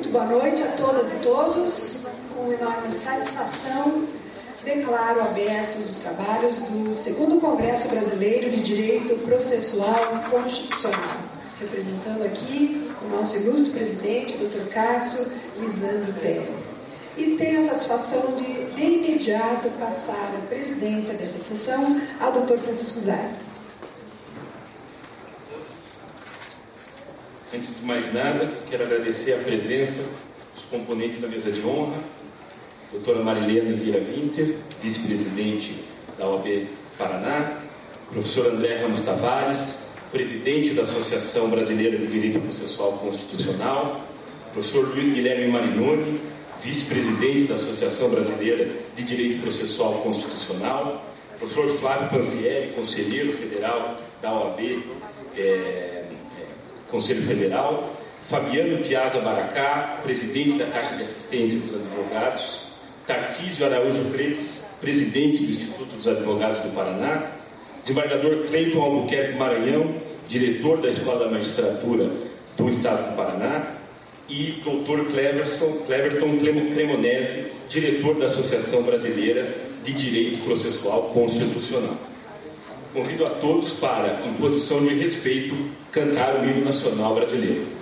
Muito boa noite a todas e todos. Com enorme satisfação, declaro abertos os trabalhos do 2º Congresso Brasileiro de Direito Processual Constitucional. Representando aqui o nosso ilustre presidente, Dr. Cássio Lisandro Teles. E tenho a satisfação de imediato, passar a presidência dessa sessão ao Dr. Francisco Zari. Antes de mais nada, quero agradecer a presença dos componentes da mesa de honra, doutora Marilena Vieira Winter, vice-presidente da OAB Paraná, professor André Ramos Tavares, presidente da Associação Brasileira de Direito Processual Constitucional, professor Luiz Guilherme Marinoni, vice-presidente da Associação Brasileira de Direito Processual Constitucional, professor Flávio Panzieri, conselheiro federal da OAB, Conselho Federal, Fabiano Piazza Baracá, presidente da Caixa de Assistência dos Advogados, Tarcísio Araújo Pretes, presidente do Instituto dos Advogados do Paraná, desembargador Cleiton Albuquerque Maranhão, diretor da Escola da Magistratura do Estado do Paraná, e Dr. Cleverton Cremonesi, diretor da Associação Brasileira de Direito Processual Constitucional. Convido a todos para, em posição de respeito, cantar o hino nacional brasileiro.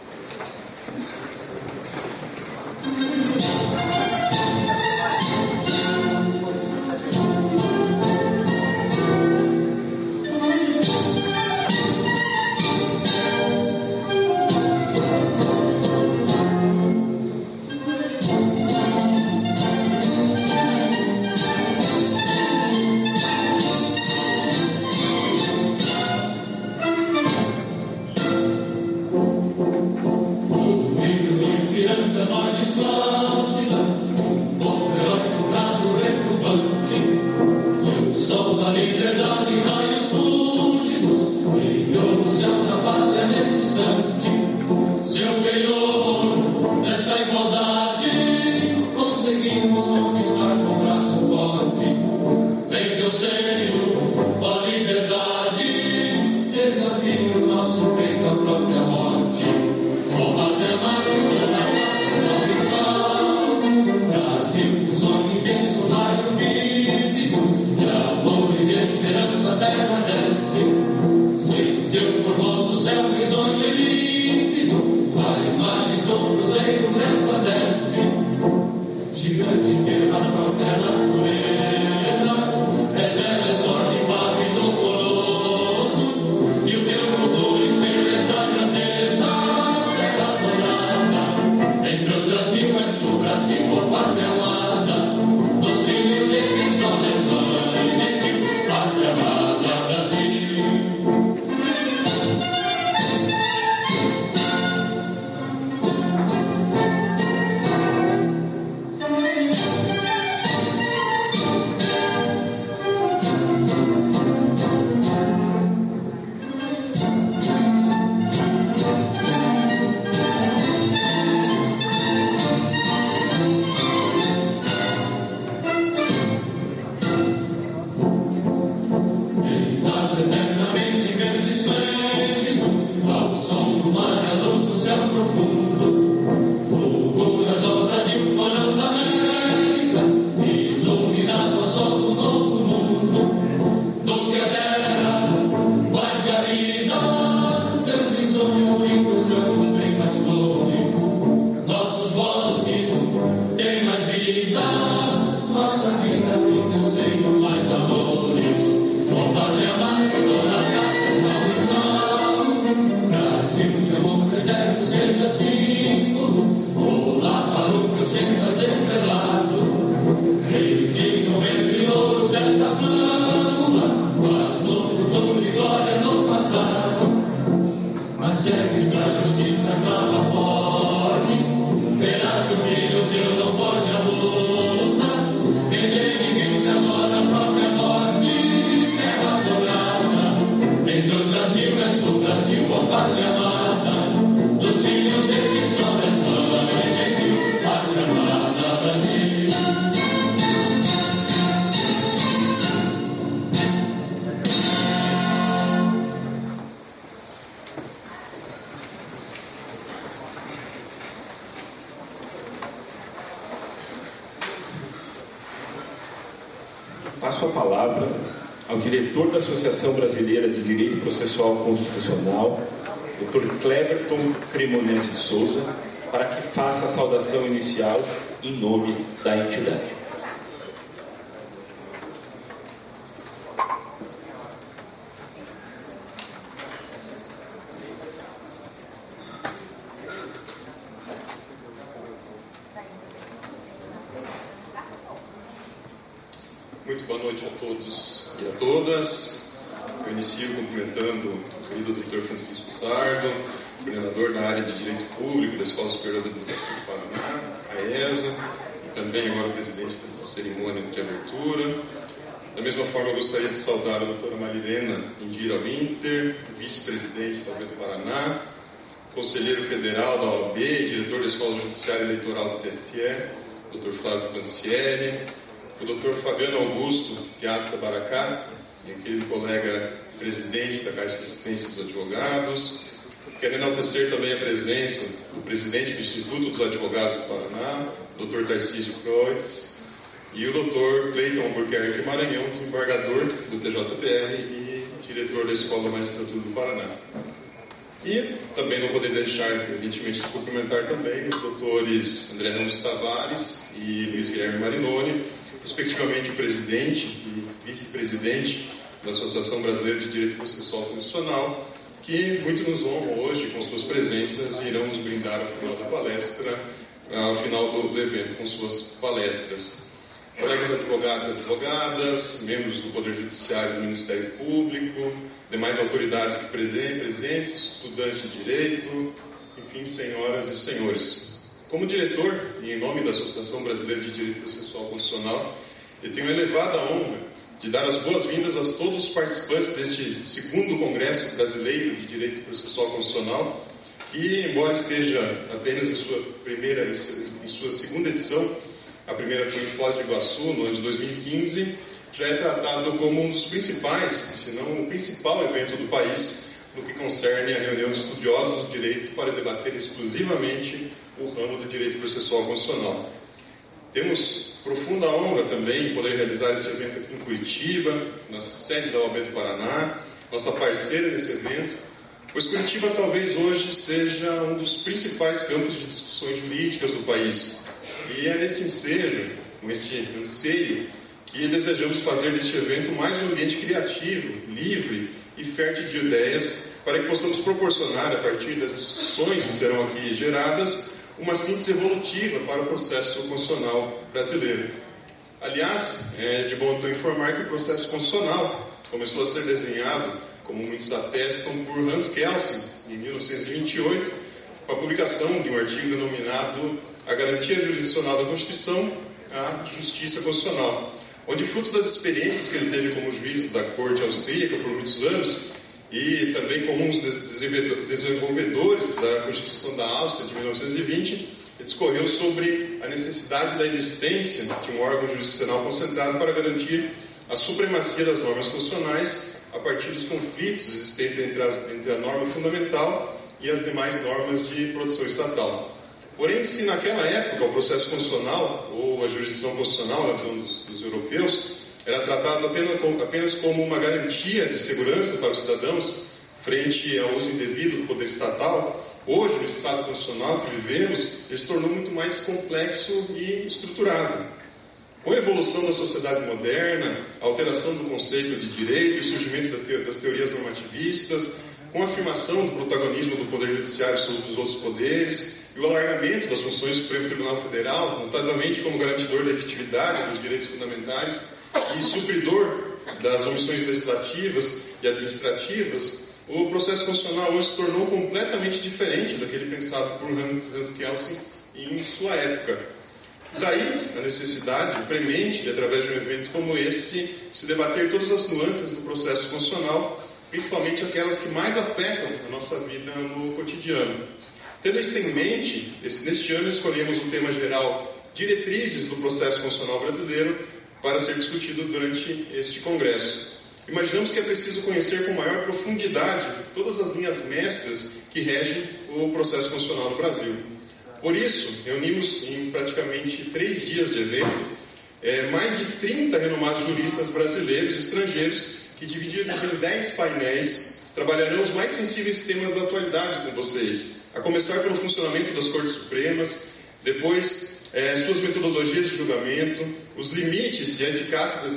passo a palavra ao diretor da Associação Brasileira de Direito Processual Constitucional, Dr. Cleverton Cremonese de Souza, para que faça a saudação inicial em nome da entidade. Muito boa noite a todos e a todas. Eu inicio cumprimentando o querido Dr. Francisco Sardo, coordenador da área de Direito Público da Escola Superior da Educação do Paraná, a ESA, e também agora o presidente desta cerimônia de abertura. Da mesma forma, eu gostaria de saudar a doutora Marilena Indira Winter, vice-presidente da OAB do Paraná, conselheiro federal da OAB, diretor da Escola Judiciária Eleitoral do TSE, Dr. Flávio Pancieri, o Dr. Fabiano Augusto Piazza Baracá, meu querido colega presidente da Caixa de Assistência dos Advogados. Quero enaltecer também a presença do presidente do Instituto dos Advogados do Paraná, Dr. Tarcísio Kreutz, e o Dr. Cleiton Albuquerque Maranhão, desembargador do TJPR e diretor da Escola da Magistratura do Paraná. E também não poderia deixar, evidentemente, de cumprimentar também os doutores André Ramos Tavares e Luiz Guilherme Marinoni, respectivamente o presidente e vice-presidente da Associação Brasileira de Direito Processual Constitucional, que muito nos honram hoje com suas presenças e irão nos brindar ao final da palestra, ao final do evento com suas palestras. Colegas advogados e advogadas, membros do Poder Judiciário e do Ministério Público, demais autoridades que presentes, estudantes de Direito, enfim, senhoras e senhores. Como diretor, e em nome da Associação Brasileira de Direito Processual Constitucional, eu tenho a elevada honra de dar as boas-vindas a todos os participantes deste segundo Congresso Brasileiro de Direito Processual Constitucional, que, embora esteja apenas em sua segunda edição, a primeira foi em Foz do Iguaçu, no ano de 2015, já é tratado como um dos principais, se não o principal evento do país, no que concerne a reunião de estudiosos do direito para debater exclusivamente o ramo do direito processual constitucional. Temos profunda honra também em poder realizar esse evento aqui em Curitiba, na sede da OAB do Paraná, nossa parceira nesse evento, pois Curitiba talvez hoje seja um dos principais campos de discussões jurídicas do país. E é neste ensejo, com este anseio, que desejamos fazer deste evento mais um ambiente criativo, livre e fértil de ideias, para que possamos proporcionar, a partir das discussões que serão aqui geradas, uma síntese evolutiva para o processo constitucional brasileiro. Aliás, é de bom tom informar que o processo constitucional começou a ser desenhado, como muitos atestam, por Hans Kelsen, em 1928, com a publicação de um artigo denominado A Garantia Jurisdicional da Constituição, a Justiça Constitucional, onde, fruto das experiências que ele teve como juiz da Corte Austríaca por muitos anos, e também como um dos desenvolvedores da Constituição da Áustria de 1920, ele discorreu sobre a necessidade da existência de um órgão jurisdicional concentrado para garantir a supremacia das normas constitucionais a partir dos conflitos existentes entre a norma fundamental e as demais normas de produção estatal. Porém, se naquela época o processo constitucional, ou a jurisdição constitucional, na visão dos europeus, era tratado apenas como uma garantia de segurança para os cidadãos frente ao uso indevido do poder estatal, hoje, no Estado constitucional que vivemos, ele se tornou muito mais complexo e estruturado. Com a evolução da sociedade moderna, a alteração do conceito de direito e o surgimento das teorias normativistas, com a afirmação do protagonismo do Poder Judiciário sobre os outros poderes e o alargamento das funções do Supremo Tribunal Federal, notadamente como garantidor da efetividade dos direitos fundamentais e supridor das omissões legislativas e administrativas, o processo constitucional hoje se tornou completamente diferente daquele pensado por Hans Kelsen em sua época. Daí a necessidade premente de, através de um evento como esse, se debater todas as nuances do processo constitucional, principalmente aquelas que mais afetam a nossa vida no cotidiano. Tendo isso em mente, neste ano escolhemos o tema geral Diretrizes do Processo Constitucional Brasileiro para ser discutido durante este congresso. Imaginamos que é preciso conhecer com maior profundidade todas as linhas mestras que regem o processo constitucional no Brasil. Por isso, reunimos em praticamente 3 dias de evento mais de 30 renomados juristas brasileiros e estrangeiros que, divididos em 10 painéis, trabalharão os mais sensíveis temas da atualidade com vocês, a começar pelo funcionamento das Cortes Supremas, depois suas metodologias de julgamento, os limites e a eficácia das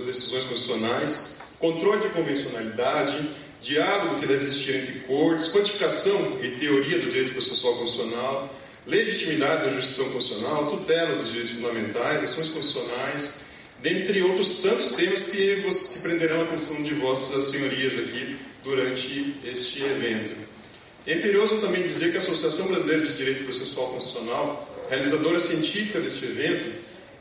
decisões constitucionais, controle de convencionalidade, diálogo que deve existir entre cortes, quantificação e teoria do direito processual constitucional, legitimidade da jurisdição constitucional, tutela dos direitos fundamentais, ações constitucionais, dentre outros tantos temas que prenderão a atenção de vossas senhorias aqui durante este evento. É imperioso também dizer que a Associação Brasileira de Direito Processual Constitucional, realizadora científica deste evento,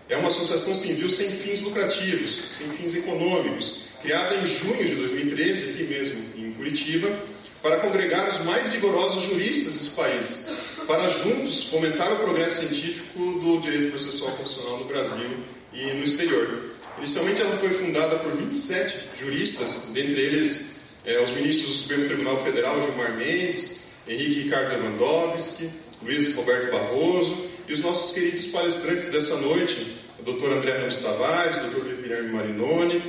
é uma associação civil sem fins lucrativos, sem fins econômicos, criada em junho de 2013, aqui mesmo em Curitiba, para congregar os mais vigorosos juristas desse país, para juntos fomentar o progresso científico do direito processual constitucional no Brasil e no exterior. Inicialmente ela foi fundada por 27 juristas, dentre eles os ministros do Supremo Tribunal Federal, Gilmar Mendes, Henrique Ricardo Lewandowski, Luiz Roberto Barroso, e os nossos queridos palestrantes dessa noite, o Dr. André Ramos Tavares, o Dr. Luiz Guilherme Marinoni,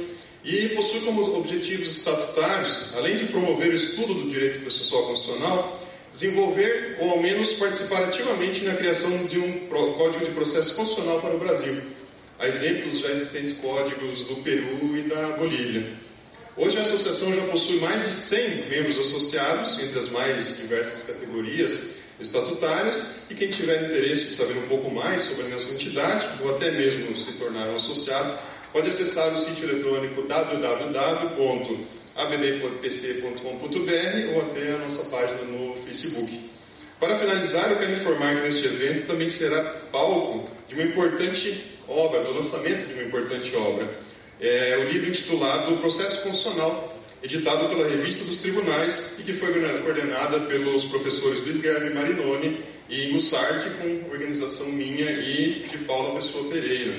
e possui como objetivos estatutários, além de promover o estudo do direito processual constitucional, desenvolver ou ao menos participar ativamente na criação de um Código de Processo Constitucional para o Brasil, a exemplo dos já existentes códigos do Peru e da Bolívia. Hoje a associação já possui mais de 100 membros associados, entre as mais diversas categorias estatutárias, e quem tiver interesse em saber um pouco mais sobre a nossa entidade, ou até mesmo se tornar um associado, pode acessar o sítio eletrônico www.abdpc.com.br ou até a nossa página no Facebook. Para finalizar, eu quero informar que neste evento também será palco de uma importante obra, do lançamento de uma importante obra. É o livro intitulado Processo Constitucional, editado pela Revista dos Tribunais e que foi coordenada pelos professores Luiz Guilherme Marinoni e Ingo Sartre, com organização minha e de Paula Pessoa Pereira.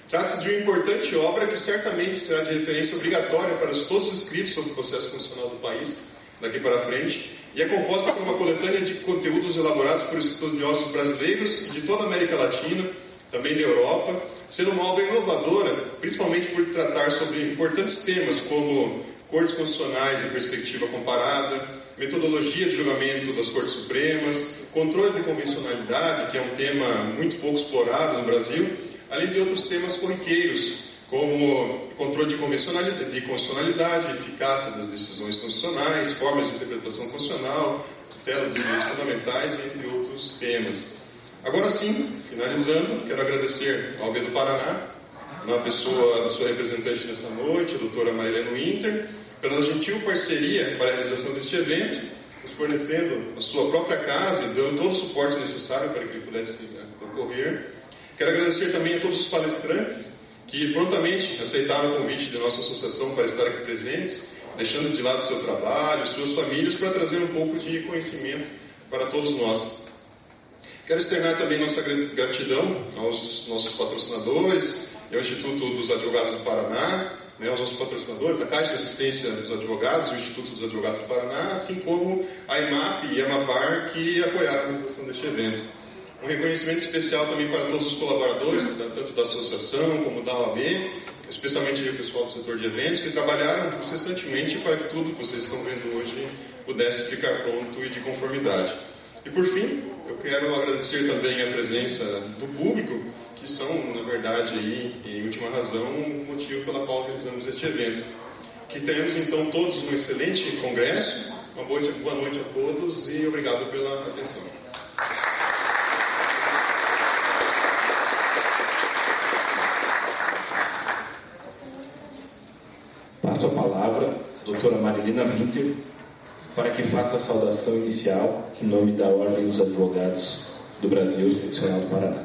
Trata-se de uma importante obra que certamente será de referência obrigatória para todos os escritos sobre o processo constitucional do país, daqui para frente, e é composta por uma coletânea de conteúdos elaborados por estudiosos brasileiros e de toda a América Latina, também da Europa, sendo uma obra inovadora, principalmente por tratar sobre importantes temas como cortes constitucionais em perspectiva comparada, metodologia de julgamento das Cortes Supremas, controle de convencionalidade, que é um tema muito pouco explorado no Brasil, além de outros temas corriqueiros, como controle de constitucionalidade, eficácia das decisões constitucionais, formas de interpretação constitucional, tutela dos direitos fundamentais, entre outros temas. Agora sim, finalizando, quero agradecer ao OAB do Paraná, na pessoa da sua representante nessa noite, a doutora Marilene Winter, pela gentil parceria para a realização deste evento, nos fornecendo a sua própria casa e dando todo o suporte necessário para que ele pudesse ocorrer. Quero agradecer também a todos os palestrantes que prontamente aceitaram o convite de nossa associação para estar aqui presentes, deixando de lado seu trabalho, suas famílias, para trazer um pouco de conhecimento para todos nós. Quero externar também nossa gratidão aos nossos patrocinadores, ao Instituto dos Advogados do Paraná, aos nossos patrocinadores, a Caixa de Assistência dos Advogados, o Instituto dos Advogados do Paraná, assim como a IMAP e a AMAPAR, que apoiaram a organização deste evento. Um reconhecimento especial também para todos os colaboradores, tanto da associação como da OAB, especialmente o pessoal do setor de eventos, que trabalharam incessantemente para que tudo que vocês estão vendo hoje pudesse ficar pronto e de conformidade. E por fim, eu quero agradecer também a presença do público, que são, na verdade, aí, em última razão, o motivo pela qual realizamos este evento. Que tenhamos, então, todos um excelente congresso, uma boa noite a todos e obrigado pela atenção. Passo a palavra à doutora Marilena Winter, para que faça a saudação inicial em nome da Ordem dos Advogados do Brasil, Seccional do Paraná.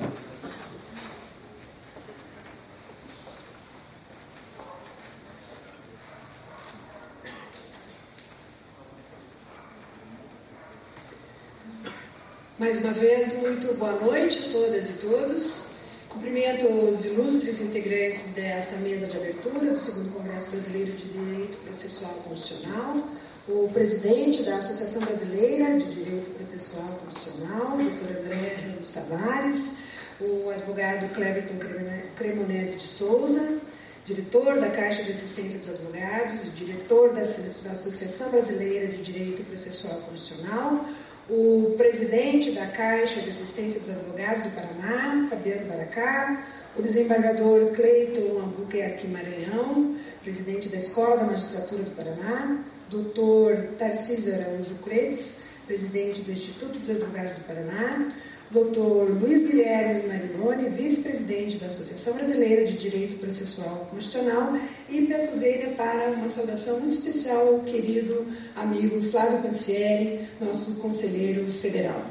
Mais uma vez, muito boa noite a todas e todos. Cumprimento os ilustres integrantes desta mesa de abertura do 2º Congresso Brasileiro de Direito Processual Constitucional, o presidente da Associação Brasileira de Direito Processual Constitucional, Dr. André Ramos Tavares, o advogado Cleverton Cremonese de Souza, diretor da Caixa de Assistência dos Advogados, diretor da Associação Brasileira de Direito Processual Constitucional, o presidente da Caixa de Assistência dos Advogados do Paraná, Fabiano Baracá, o desembargador Cleiton Albuquerque Maranhão, presidente da Escola da Magistratura do Paraná, doutor Tarcísio Araújo Cretes, presidente do Instituto dos Advogados do Paraná, doutor Luiz Guilherme Marinoni, vice-presidente da Associação Brasileira de Direito Processual Constitucional, e peço vênia para uma saudação muito especial ao querido amigo Flávio Pancieri, nosso conselheiro federal.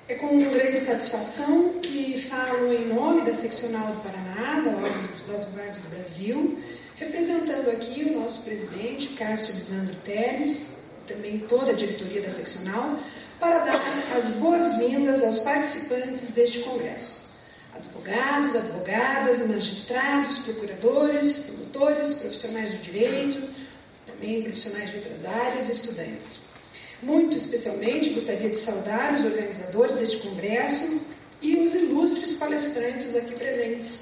É com grande satisfação que falo em nome da Seccional do Paraná, da Ordem dos Advogados do Brasil, representando aqui o nosso presidente, Cássio Lisandro Teles, também toda a diretoria da Seccional, para dar as boas-vindas aos participantes deste congresso. Advogados, advogadas, magistrados, procuradores, promotores, profissionais do direito, também profissionais de outras áreas e estudantes. Muito especialmente gostaria de saudar os organizadores deste congresso e os ilustres palestrantes aqui presentes.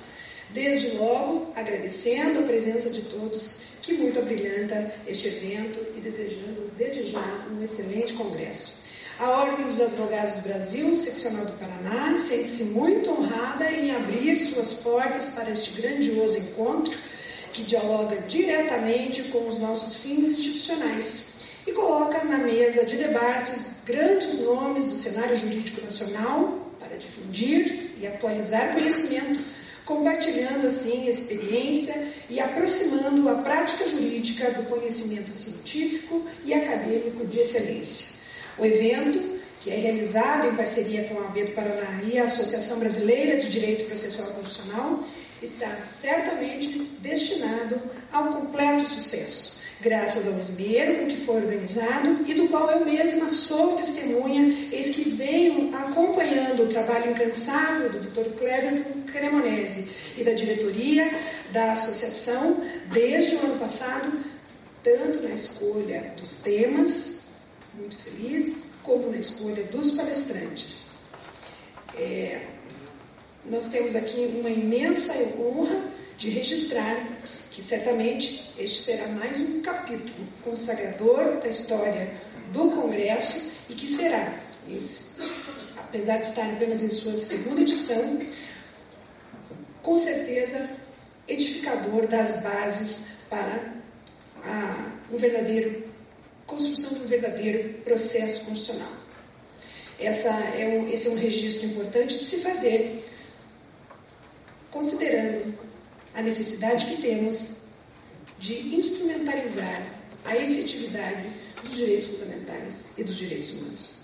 Desde logo, agradecendo a presença de todos, que muito abrilhanta este evento e desejando desde já um excelente congresso. A Ordem dos Advogados do Brasil, Seccional do Paraná, sente-se muito honrada em abrir suas portas para este grandioso encontro que dialoga diretamente com os nossos fins institucionais e coloca na mesa de debates grandes nomes do cenário jurídico nacional para difundir e atualizar conhecimento, compartilhando assim experiência e aproximando a prática jurídica do conhecimento científico e acadêmico de excelência. O evento, que é realizado em parceria com a AB do Paraná e a Associação Brasileira de Direito Processual Constitucional, está certamente destinado ao completo sucesso, graças ao esmero com que foi organizado e do qual eu mesma sou testemunha, eis que venho acompanhando o trabalho incansável do Dr. Cleverton Cremonese e da diretoria da associação desde o ano passado, tanto na escolha dos temas, muito feliz, como na escolha dos palestrantes. Nós temos aqui uma imensa honra de registrar que certamente este será mais um capítulo consagrador da história do Congresso e que será, apesar de estar apenas em sua segunda edição, com certeza edificador das bases para construção de um verdadeiro processo constitucional. Esse é um registro importante de se fazer, considerando a necessidade que temos de instrumentalizar a efetividade dos direitos fundamentais e dos direitos humanos.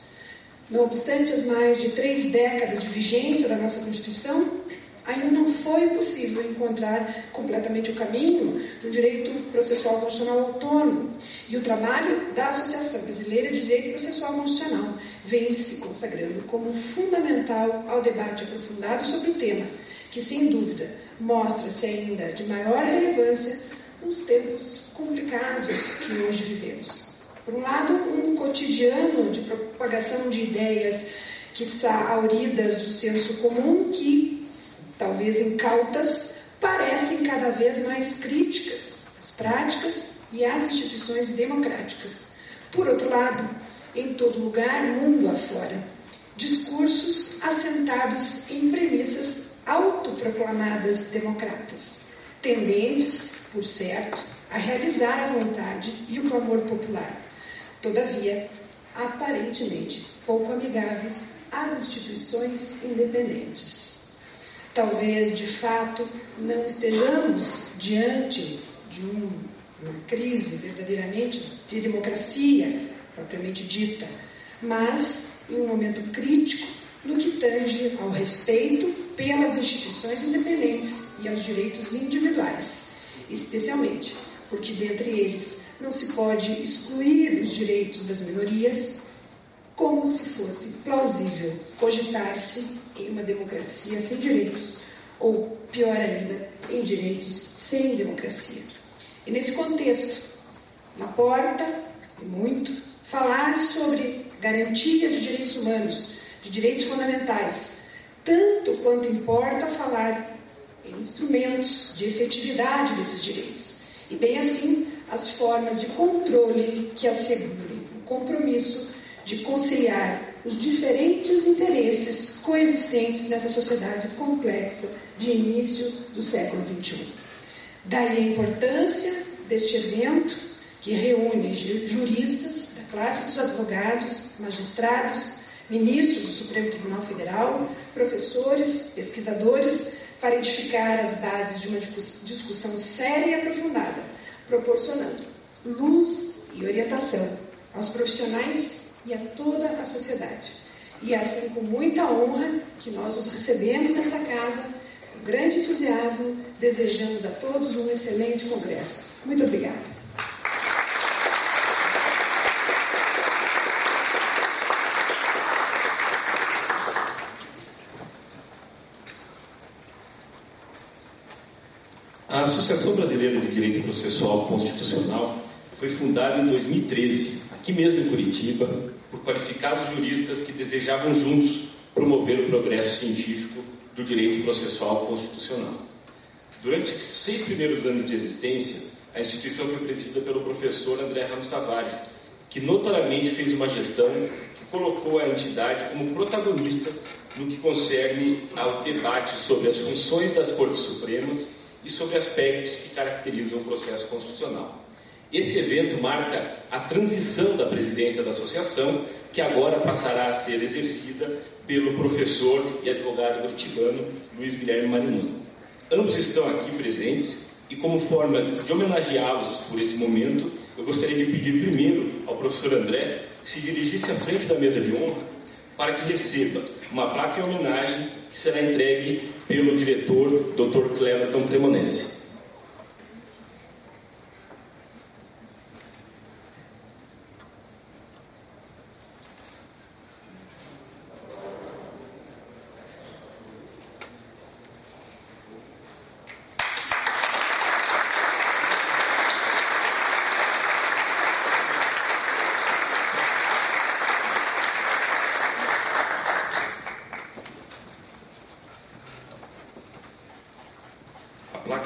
Não obstante as mais de 3 décadas de vigência da nossa Constituição, ainda não foi possível encontrar completamente o caminho do direito processual constitucional autônomo. E o trabalho da Associação Brasileira de Direito Processual Constitucional vem se consagrando como fundamental ao debate aprofundado sobre o tema, que, sem dúvida, mostra-se ainda de maior relevância nos tempos complicados que hoje vivemos. Por um lado, um cotidiano de propagação de ideias quiçá auridas do senso comum que, talvez incautas, parecem cada vez mais críticas às práticas e às instituições democráticas. Por outro lado, em todo lugar, mundo afora, discursos assentados em premissas autoproclamadas democratas, tendentes, por certo, a realizar a vontade e o clamor popular, todavia, aparentemente pouco amigáveis às instituições independentes. Talvez, de fato, não estejamos diante de uma crise verdadeiramente de democracia, propriamente dita, mas em um momento crítico no que tange ao respeito pelas instituições independentes e aos direitos individuais, especialmente porque, dentre eles, não se pode excluir os direitos das minorias, como se fosse plausível cogitar-se em uma democracia sem direitos, ou, pior ainda, em direitos sem democracia. E nesse contexto, importa, e muito, falar sobre garantias de direitos humanos, de direitos fundamentais, tanto quanto importa falar em instrumentos de efetividade desses direitos, e bem assim as formas de controle que assegurem o compromisso de conciliar os diferentes interesses coexistentes nessa sociedade complexa de início do século XXI. Daí a importância deste evento, que reúne juristas da classe dos advogados, magistrados, ministros do Supremo Tribunal Federal, professores, pesquisadores, para edificar as bases de uma discussão séria e aprofundada, proporcionando luz e orientação aos profissionais e a toda a sociedade. E é assim, com muita honra, que nós os recebemos nesta casa, com grande entusiasmo, desejamos a todos um excelente congresso. Muito obrigada. A Associação Brasileira de Direito Processual Constitucional foi fundada em 2013, aqui mesmo em Curitiba, por qualificados juristas que desejavam juntos promover o progresso científico do direito processual constitucional. Durante os 6 primeiros anos de existência, a instituição foi presidida pelo professor André Ramos Tavares, que notoriamente fez uma gestão que colocou a entidade como protagonista no que concerne ao debate sobre as funções das Cortes Supremas e sobre aspectos que caracterizam o processo constitucional. Esse evento marca a transição da presidência da associação, que agora passará a ser exercida pelo professor e advogado curitibano Luiz Guilherme Marinoni. Ambos estão aqui presentes e, como forma de homenageá-los por esse momento, eu gostaria de pedir primeiro ao professor André que se dirigisse à frente da mesa de honra para que receba uma placa em homenagem que será entregue pelo diretor Dr. Cleverton Cremonesi.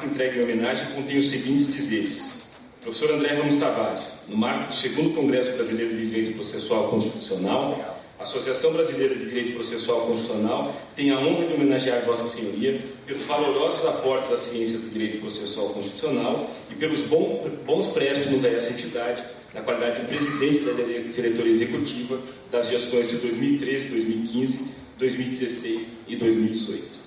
Entregue em homenagem contém os seguintes dizeres: Professor André Ramos Tavares, no marco do 2º Congresso Brasileiro de Direito Processual Constitucional, a Associação Brasileira de Direito Processual Constitucional tem a honra de homenagear Vossa Senhoria pelos valorosos aportes às ciências do direito processual constitucional e pelos bons préstimos a essa entidade na qualidade de presidente da diretoria executiva das gestões de 2013, 2015, 2016 e 2018.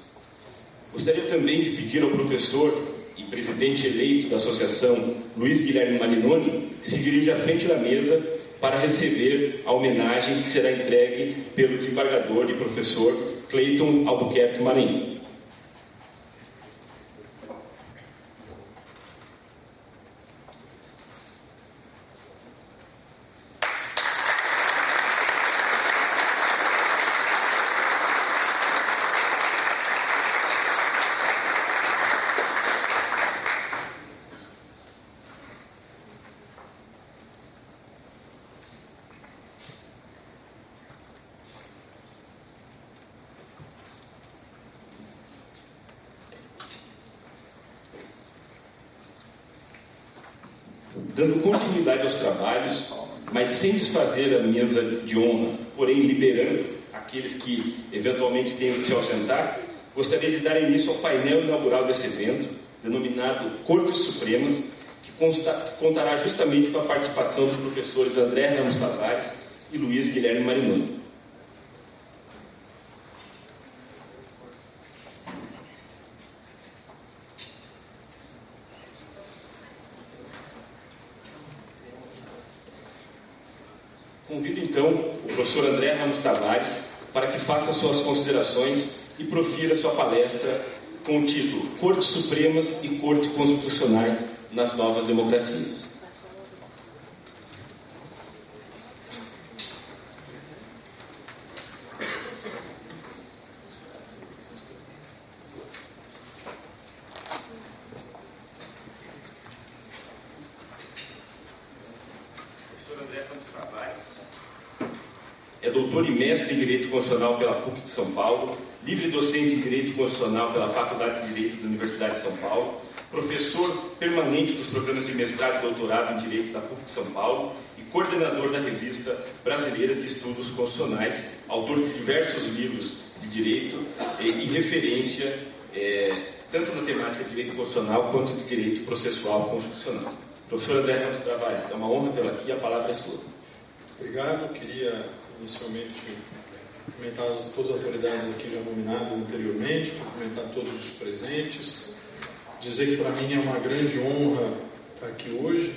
Gostaria também de pedir ao professor e presidente eleito da associação, Luiz Guilherme Marinoni, que se dirija à frente da mesa para receber a homenagem que será entregue pelo desembargador e professor Cleiton Albuquerque Marinho. Dando continuidade aos trabalhos, mas sem desfazer a mesa de honra, porém liberando aqueles que eventualmente tenham que se ausentar, gostaria de dar início ao painel inaugural desse evento, denominado Cortes Supremas, que contará justamente com a participação dos professores André Ramos Tavares e Luiz Guilherme Marinoni. Convido então o professor André Ramos Tavares para que faça suas considerações e profira sua palestra com o título Cortes Supremas e Cortes Constitucionais nas Novas Democracias. É doutor e mestre em Direito Constitucional pela PUC de São Paulo, livre docente em Direito Constitucional pela Faculdade de Direito da Universidade de São Paulo, professor permanente dos programas de mestrado e doutorado em Direito da PUC de São Paulo e coordenador da Revista Brasileira de Estudos Constitucionais, autor de diversos livros de direito e referência tanto na temática de direito constitucional quanto de direito processual constitucional. Professor André Campos Travares, é uma honra tê-lo aqui, a palavra é sua. Obrigado. Queria inicialmente cumprimentar todas as autoridades aqui já nominadas anteriormente, cumprimentar todos os presentes, dizer que para mim é uma grande honra estar aqui hoje,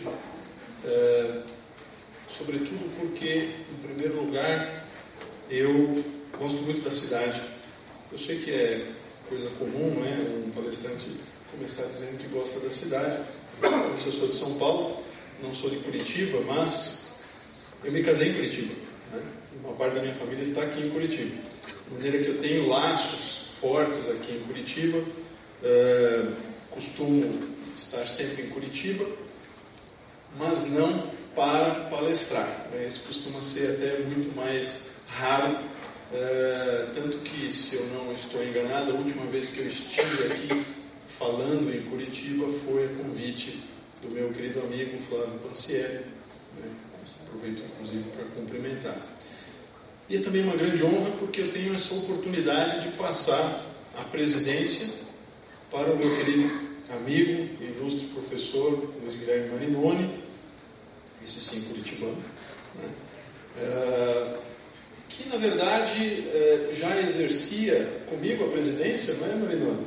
sobretudo porque, em primeiro lugar, eu gosto muito da cidade. Eu sei que é coisa comum, né, um palestrante começar dizendo que gosta da cidade. Eu sou de São Paulo, não sou de Curitiba, mas eu me casei em Curitiba, né? Uma parte da minha família está aqui em Curitiba, de maneira que eu tenho laços fortes aqui em Curitiba. Costumo estar sempre em Curitiba, mas não para palestrar, né? Isso costuma ser até muito mais raro, tanto que, se eu não estou enganado, a última vez que eu estive aqui falando em Curitiba foi a convite do meu querido amigo Flávio Pancieri, né? Aproveito inclusive para cumprimentar. E é também uma grande honra porque eu tenho essa oportunidade de passar a presidência para o meu querido amigo e ilustre professor Luiz Guilherme Marinoni, esse sim curitibano, né? Que na verdade já exercia comigo a presidência, não é, Marinoni?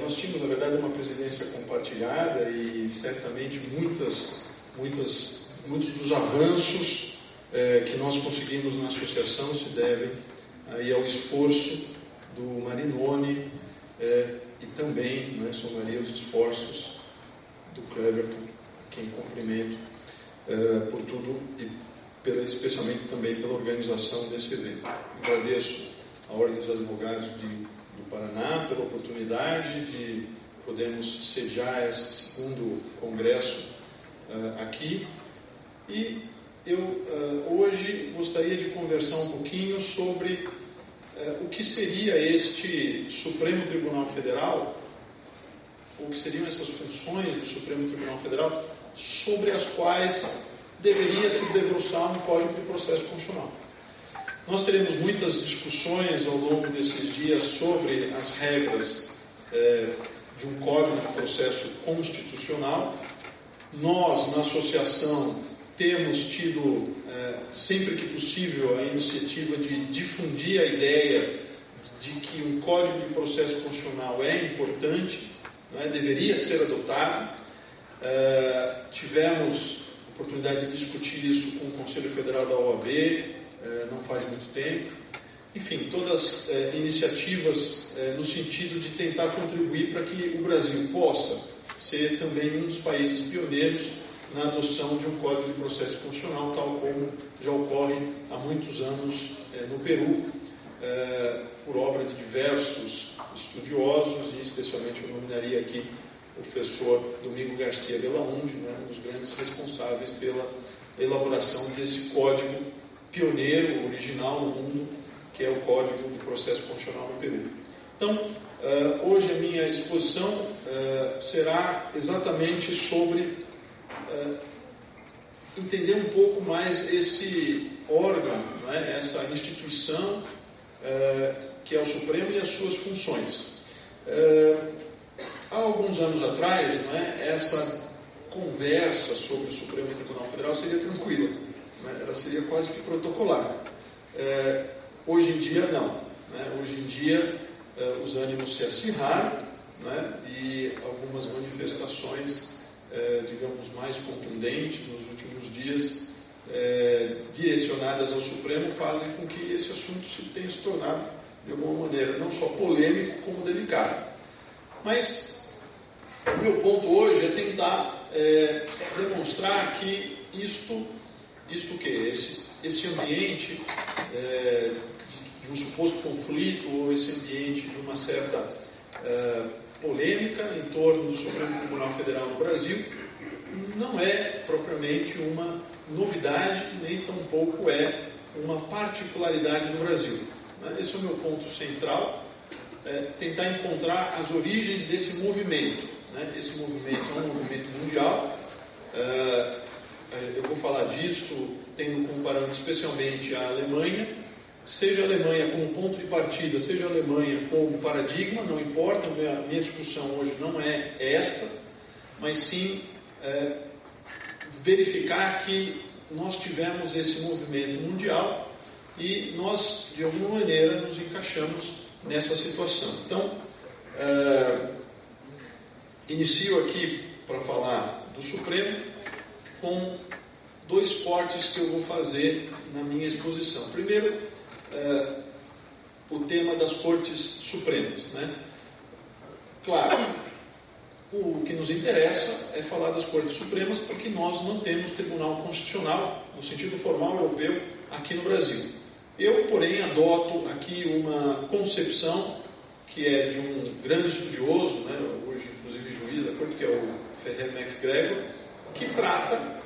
Nós tínhamos na verdade uma presidência compartilhada e certamente muitos dos avanços que nós conseguimos na associação se devem aí ao esforço do Marinoni e também, não é, somaria os esforços do Cleverton, quem cumprimento por tudo e especialmente também pela organização desse evento. Agradeço à Ordem dos Advogados do Paraná pela oportunidade de podermos sediar esse segundo congresso aqui. E eu hoje gostaria de conversar um pouquinho sobre o que seria este Supremo Tribunal Federal, o que seriam essas funções do Supremo Tribunal Federal, sobre as quais deveria se debruçar um Código de Processo Constitucional. Nós teremos muitas discussões ao longo desses dias sobre as regras de um Código de Processo Constitucional. Nós, na associação, temos tido, sempre que possível, a iniciativa de difundir a ideia de que um Código de Processo Constitucional é importante, não é? Deveria ser adotado. Tivemos oportunidade de discutir isso com o Conselho Federal da OAB, não faz muito tempo. Enfim, todas iniciativas no sentido de tentar contribuir para que o Brasil possa ser também um dos países pioneiros na adoção de um Código de Processo Constitucional, tal como já ocorre há muitos anos no Peru, por obra de diversos estudiosos, e especialmente eu nominaria aqui o professor Domingo Garcia Belaúnde, né, um dos grandes responsáveis pela elaboração desse código pioneiro, original no mundo, que é o Código de Processo Constitucional no Peru. Então, hoje a minha exposição será exatamente sobre entender um pouco mais esse órgão, né, essa instituição que é o Supremo e as suas funções. Há alguns anos atrás, né, essa conversa sobre o Supremo Tribunal Federal seria tranquila, né, ela seria quase que protocolar. Hoje em dia, não. Né, hoje em dia, os ânimos se acirraram, né, e algumas manifestações, digamos, mais contundentes nos últimos dias, direcionadas ao Supremo, fazem com que esse assunto tenha se tornado, de alguma maneira, não só polêmico, como delicado. Mas o meu ponto hoje é tentar demonstrar que esse ambiente de um suposto conflito, ou esse ambiente de uma certa polêmica em torno do Supremo Tribunal Federal no Brasil, não é propriamente uma novidade, nem tampouco é uma particularidade no Brasil. né? Esse é o meu ponto central, tentar encontrar as origens desse movimento, né? Esse movimento é um movimento mundial. Eu vou falar disso tendo como parâmetro especialmente a Alemanha, seja a Alemanha como ponto de partida, seja a Alemanha como paradigma, não importa, minha discussão hoje não é esta, mas sim verificar que nós tivemos esse movimento mundial e nós, de alguma maneira, nos encaixamos nessa situação. Então, inicio aqui para falar do Supremo com 2 cortes que eu vou fazer na minha exposição. Primeiro, o tema das Cortes Supremas, né? Claro, o que nos interessa é falar das Cortes Supremas porque nós não temos Tribunal Constitucional, no sentido formal europeu, aqui no Brasil. Eu, porém, adoto aqui uma concepção que é de um grande estudioso, né, hoje inclusive juiz da Corte, que é o Ferrer MacGregor, que trata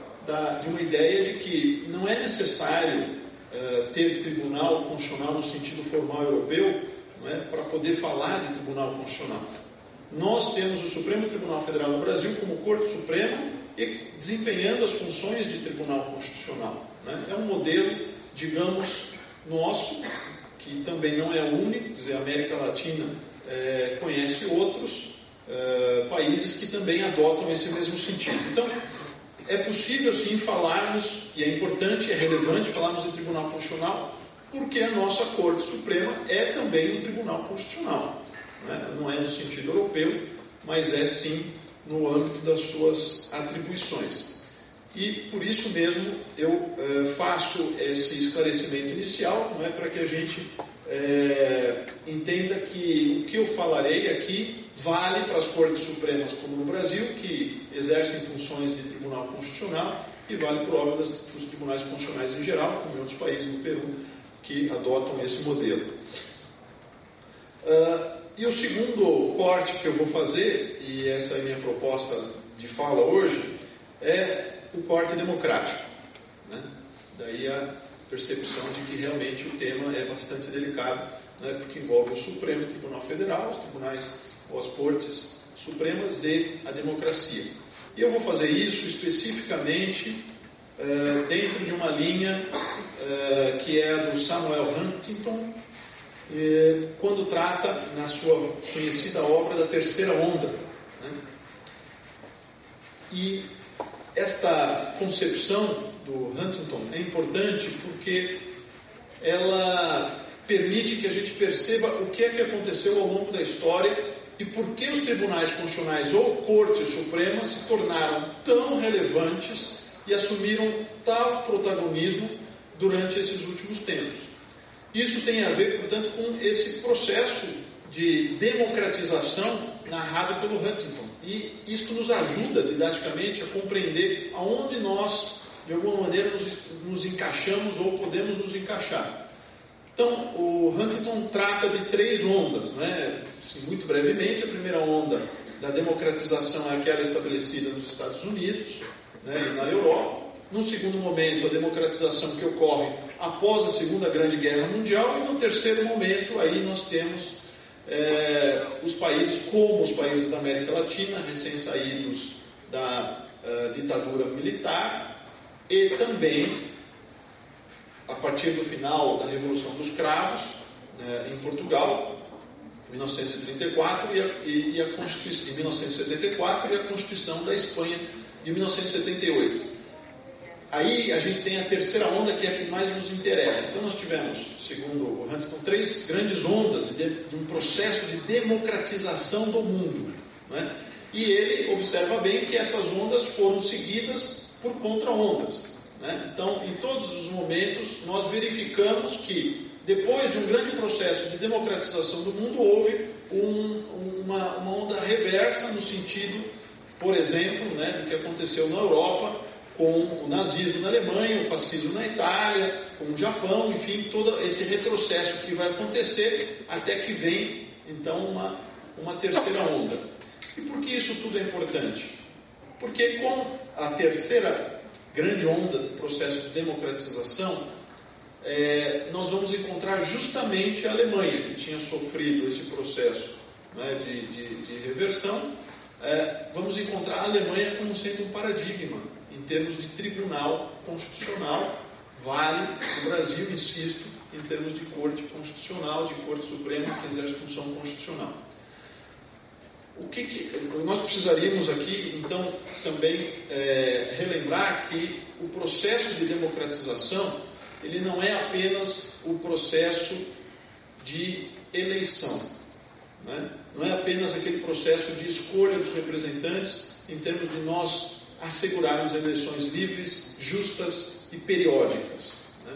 de uma ideia de que não é necessário ter Tribunal Constitucional no sentido formal europeu, não é, para poder falar de Tribunal Constitucional. Nós temos o Supremo Tribunal Federal do Brasil como Corte Suprema e desempenhando as funções de Tribunal Constitucional, né? É um modelo, digamos, nosso, que também não é o único, quer dizer, a América Latina conhece outros países que também adotam esse mesmo sentido. Então, é possível sim falarmos, e é importante, é relevante falarmos de Tribunal Constitucional, porque a nossa Corte Suprema é também um Tribunal Constitucional. Não é no sentido europeu, mas é sim no âmbito das suas atribuições. E por isso mesmo eu faço esse esclarecimento inicial, não é, para que a gente entenda que o que eu falarei aqui vale para as Cortes Supremas como no Brasil, que exercem funções de Tribunal Constitucional, e vale por obra dos tribunais constitucionais em geral, como em outros países do Peru, que adotam esse modelo. E o segundo corte que eu vou fazer, e essa é a minha proposta de fala hoje, é o corte democrático, né? Daí a percepção de que realmente o tema é bastante delicado, né? Porque envolve o Supremo Tribunal Federal, os tribunais ou as Cortes Supremas e a democracia. E eu vou fazer isso especificamente dentro de uma linha que é a do Samuel Huntington, quando trata na sua conhecida obra da Terceira Onda, né? E esta concepção do Huntington é importante porque ela permite que a gente perceba o que é que aconteceu ao longo da história e por que os tribunais constitucionais ou cortes supremas se tornaram tão relevantes e assumiram tal protagonismo durante esses últimos tempos. Isso tem a ver, portanto, com esse processo de democratização narrado pelo Huntington. E isto nos ajuda, didaticamente, a compreender aonde nós, de alguma maneira, nos encaixamos ou podemos nos encaixar. Então, o Huntington trata de 3 ondas, né? Assim, muito brevemente, a primeira onda da democratização é aquela estabelecida nos Estados Unidos, né, e na Europa. Num segundo momento, a democratização que ocorre após a Segunda Grande Guerra Mundial. E no terceiro momento, aí nós temos os países, como os países da América Latina, recém-saídos da ditadura militar, e também, a partir do final da Revolução dos Cravos, em Portugal, em 1934, e a Constituição, em 1974, e a Constituição da Espanha, de 1978. Aí a gente tem a terceira onda, que é a que mais nos interessa. Então nós tivemos, segundo o Huntington, 3 grandes ondas de um processo de democratização do mundo, né? E ele observa bem que essas ondas foram seguidas por contra-ondas, né? Então, em todos os momentos, nós verificamos que, depois de um grande processo de democratização do mundo, houve uma onda reversa no sentido, por exemplo, né, do que aconteceu na Europa, com o nazismo na Alemanha, o fascismo na Itália, com o Japão, enfim, todo esse retrocesso que vai acontecer até que vem, então, uma terceira onda. E por que isso tudo é importante? Porque com a terceira grande onda do processo de democratização, nós vamos encontrar justamente a Alemanha, que tinha sofrido esse processo, né, de reversão. Vamos encontrar a Alemanha como sendo um paradigma em termos de tribunal constitucional. Vale o Brasil, insisto, em termos de corte constitucional, de corte suprema que exerce função constitucional. O que nós precisaríamos aqui, então, também relembrar que o processo de democratização, ele não é apenas o processo de eleição, né? Não é apenas aquele processo de escolha dos representantes em termos de nós assegurarmos eleições livres, justas e periódicas, né?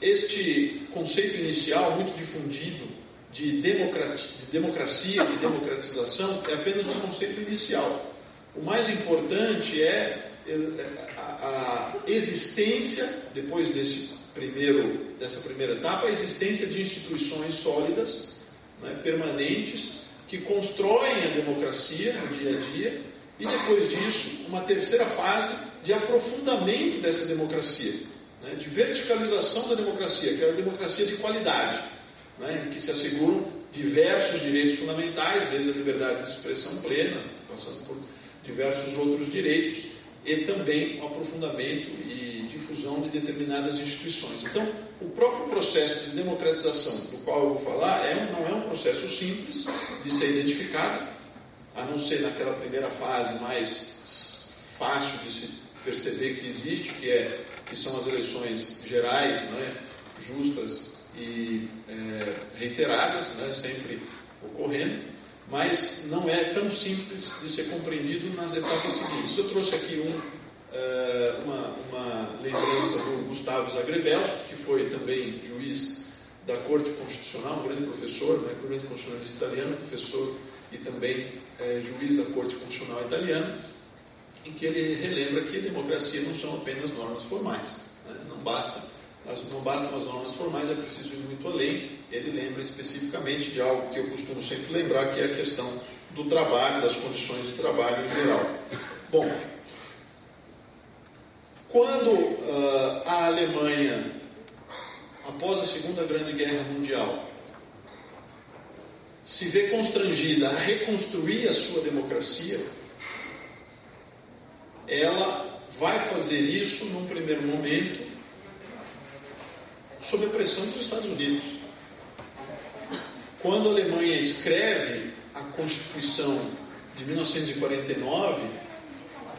Este conceito inicial, muito difundido, de democracia, de democratização, é apenas um conceito inicial. O mais importante é a existência, depois dessa primeira etapa, a existência de instituições sólidas, né, permanentes, que constroem a democracia no dia a dia, e depois disso, uma terceira fase de aprofundamento dessa democracia, né, de verticalização da democracia, que é a democracia de qualidade, né, em que se asseguram diversos direitos fundamentais, desde a liberdade de expressão plena, passando por diversos outros direitos, e também o aprofundamento e difusão de determinadas instituições. Então, o próprio processo de democratização do qual eu vou falar não é um processo simples de ser identificado, a não ser naquela primeira fase mais fácil de se perceber que existe, que são as eleições gerais, né, justas e reiteradas, né, sempre ocorrendo, mas não é tão simples de ser compreendido nas etapas seguintes. Eu trouxe aqui uma lembrança do Gustavo Zagrebelsky, que foi também juiz da Corte Constitucional, um grande professor, né, grande constitucionalista italiano, professor e também juiz da Corte Constitucional italiana, em que ele relembra que a democracia não são apenas normas formais, né, não bastam as normas formais, é preciso ir muito além. Ele lembra especificamente de algo que eu costumo sempre lembrar, que é a questão do trabalho, das condições de trabalho em geral. Bom, quando a Alemanha, após a Segunda Grande Guerra Mundial, se vê constrangida a reconstruir a sua democracia, ela vai fazer isso num primeiro momento sob a pressão dos Estados Unidos. Quando a Alemanha escreve a Constituição de 1949,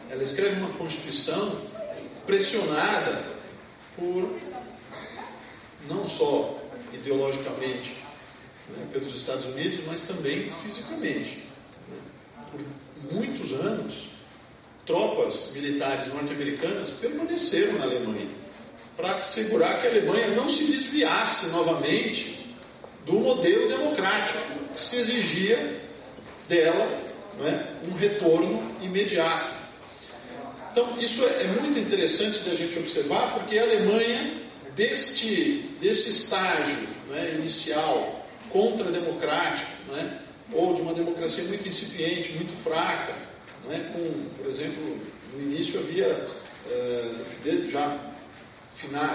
ela escreve uma Constituição pressionada por, não só ideologicamente, né, pelos Estados Unidos, mas também fisicamente. Né? Por muitos anos, tropas militares norte-americanas permaneceram na Alemanha, para assegurar que a Alemanha não se desviasse novamente do modelo democrático que se exigia dela, né, um retorno imediato. Então, isso é muito interessante da gente observar, porque a Alemanha, desse estágio, né, inicial, contra-democrático, né, ou de uma democracia muito incipiente, muito fraca, né, por exemplo, no início havia, já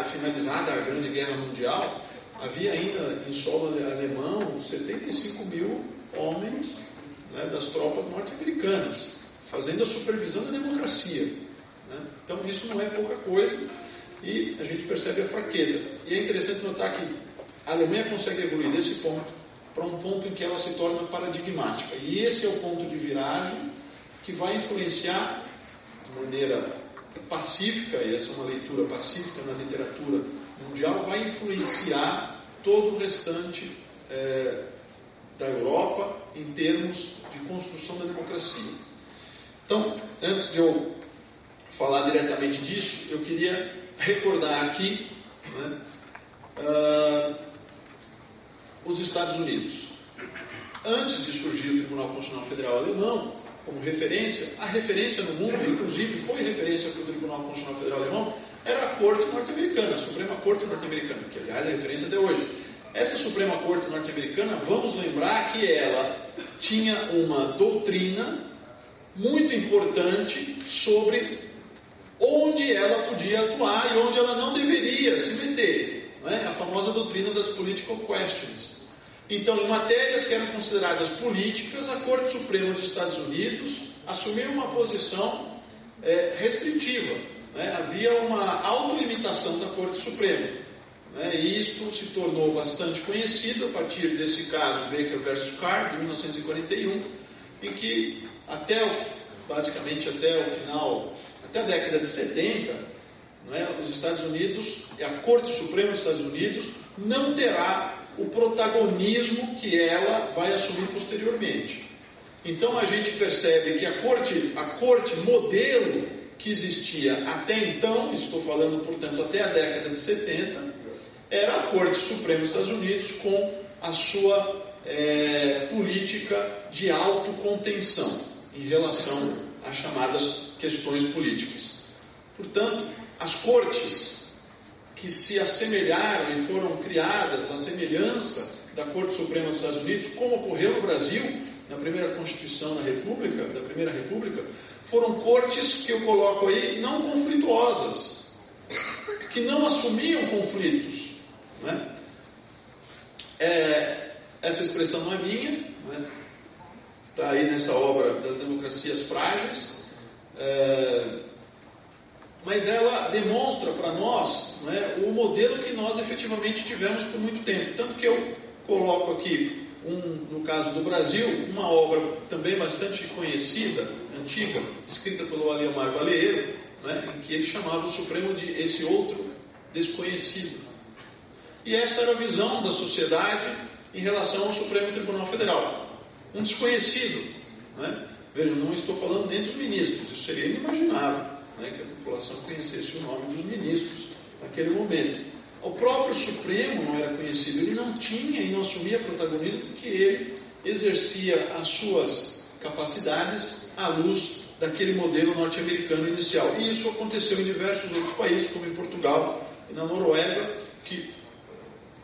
finalizada a Grande Guerra Mundial, havia ainda em solo alemão 75 mil homens, né, das tropas norte-americanas, fazendo a supervisão da democracia. Né? Então isso não é pouca coisa e a gente percebe a fraqueza. E é interessante notar que a Alemanha consegue evoluir desse ponto para um ponto em que ela se torna paradigmática. E esse é o ponto de viragem que vai influenciar de maneira pacífica, e essa é uma leitura pacífica na literatura mundial, vai influenciar todo o restante da Europa em termos de construção da democracia. Então, antes de eu falar diretamente disso, eu queria recordar aqui, né, os Estados Unidos. Antes de surgir o Tribunal Constitucional Federal Alemão, como referência, a referência no mundo, inclusive foi referência para o Tribunal Constitucional Federal Alemão, era a Corte Norte-Americana, a Suprema Corte Norte-Americana, que aliás é referência até hoje. Essa Suprema Corte Norte-Americana, vamos lembrar que ela tinha uma doutrina muito importante sobre onde ela podia atuar e onde ela não deveria se meter, não é? A famosa doutrina das political questions. Então, em matérias que eram consideradas políticas, a Corte Suprema dos Estados Unidos assumiu uma posição restritiva, né? Havia uma autolimitação da Corte Suprema, né? E isto se tornou bastante conhecido a partir desse caso Baker versus Carr, de 1941, em que basicamente até o final, até a década de 70, né, os Estados Unidos, a Corte Suprema dos Estados Unidos não terá o protagonismo que ela vai assumir posteriormente. Então a gente percebe que a corte modelo que existia até então, estou falando, portanto, até a década de 70, era a Corte Suprema dos Estados Unidos com a sua política de autocontenção em relação às chamadas questões políticas. Portanto, as cortes que se assemelharam e foram criadas à semelhança da Corte Suprema dos Estados Unidos, como ocorreu no Brasil, na primeira Constituição da Primeira República, foram cortes que eu coloco aí não conflituosas, que não assumiam conflitos, não é? Essa expressão não é minha, não é? Está aí nessa obra das democracias frágeis, mas ela demonstra para nós, não é, o modelo que nós efetivamente tivemos por muito tempo. Tanto que eu coloco aqui, no caso do Brasil, uma obra também bastante conhecida, antiga, escrita pelo Aliomar Baleiro, né, em que ele chamava o Supremo de esse outro desconhecido. E essa era a visão da sociedade em relação ao Supremo Tribunal Federal. Um desconhecido. Né? Vejam, não estou falando nem dos ministros, isso seria inimaginável, né, que a população conhecesse o nome dos ministros naquele momento. O próprio Supremo não era conhecido, ele não tinha e não assumia protagonismo porque ele exercia as suas capacidades à luz daquele modelo norte-americano inicial. E isso aconteceu em diversos outros países, como em Portugal e na Noruega, que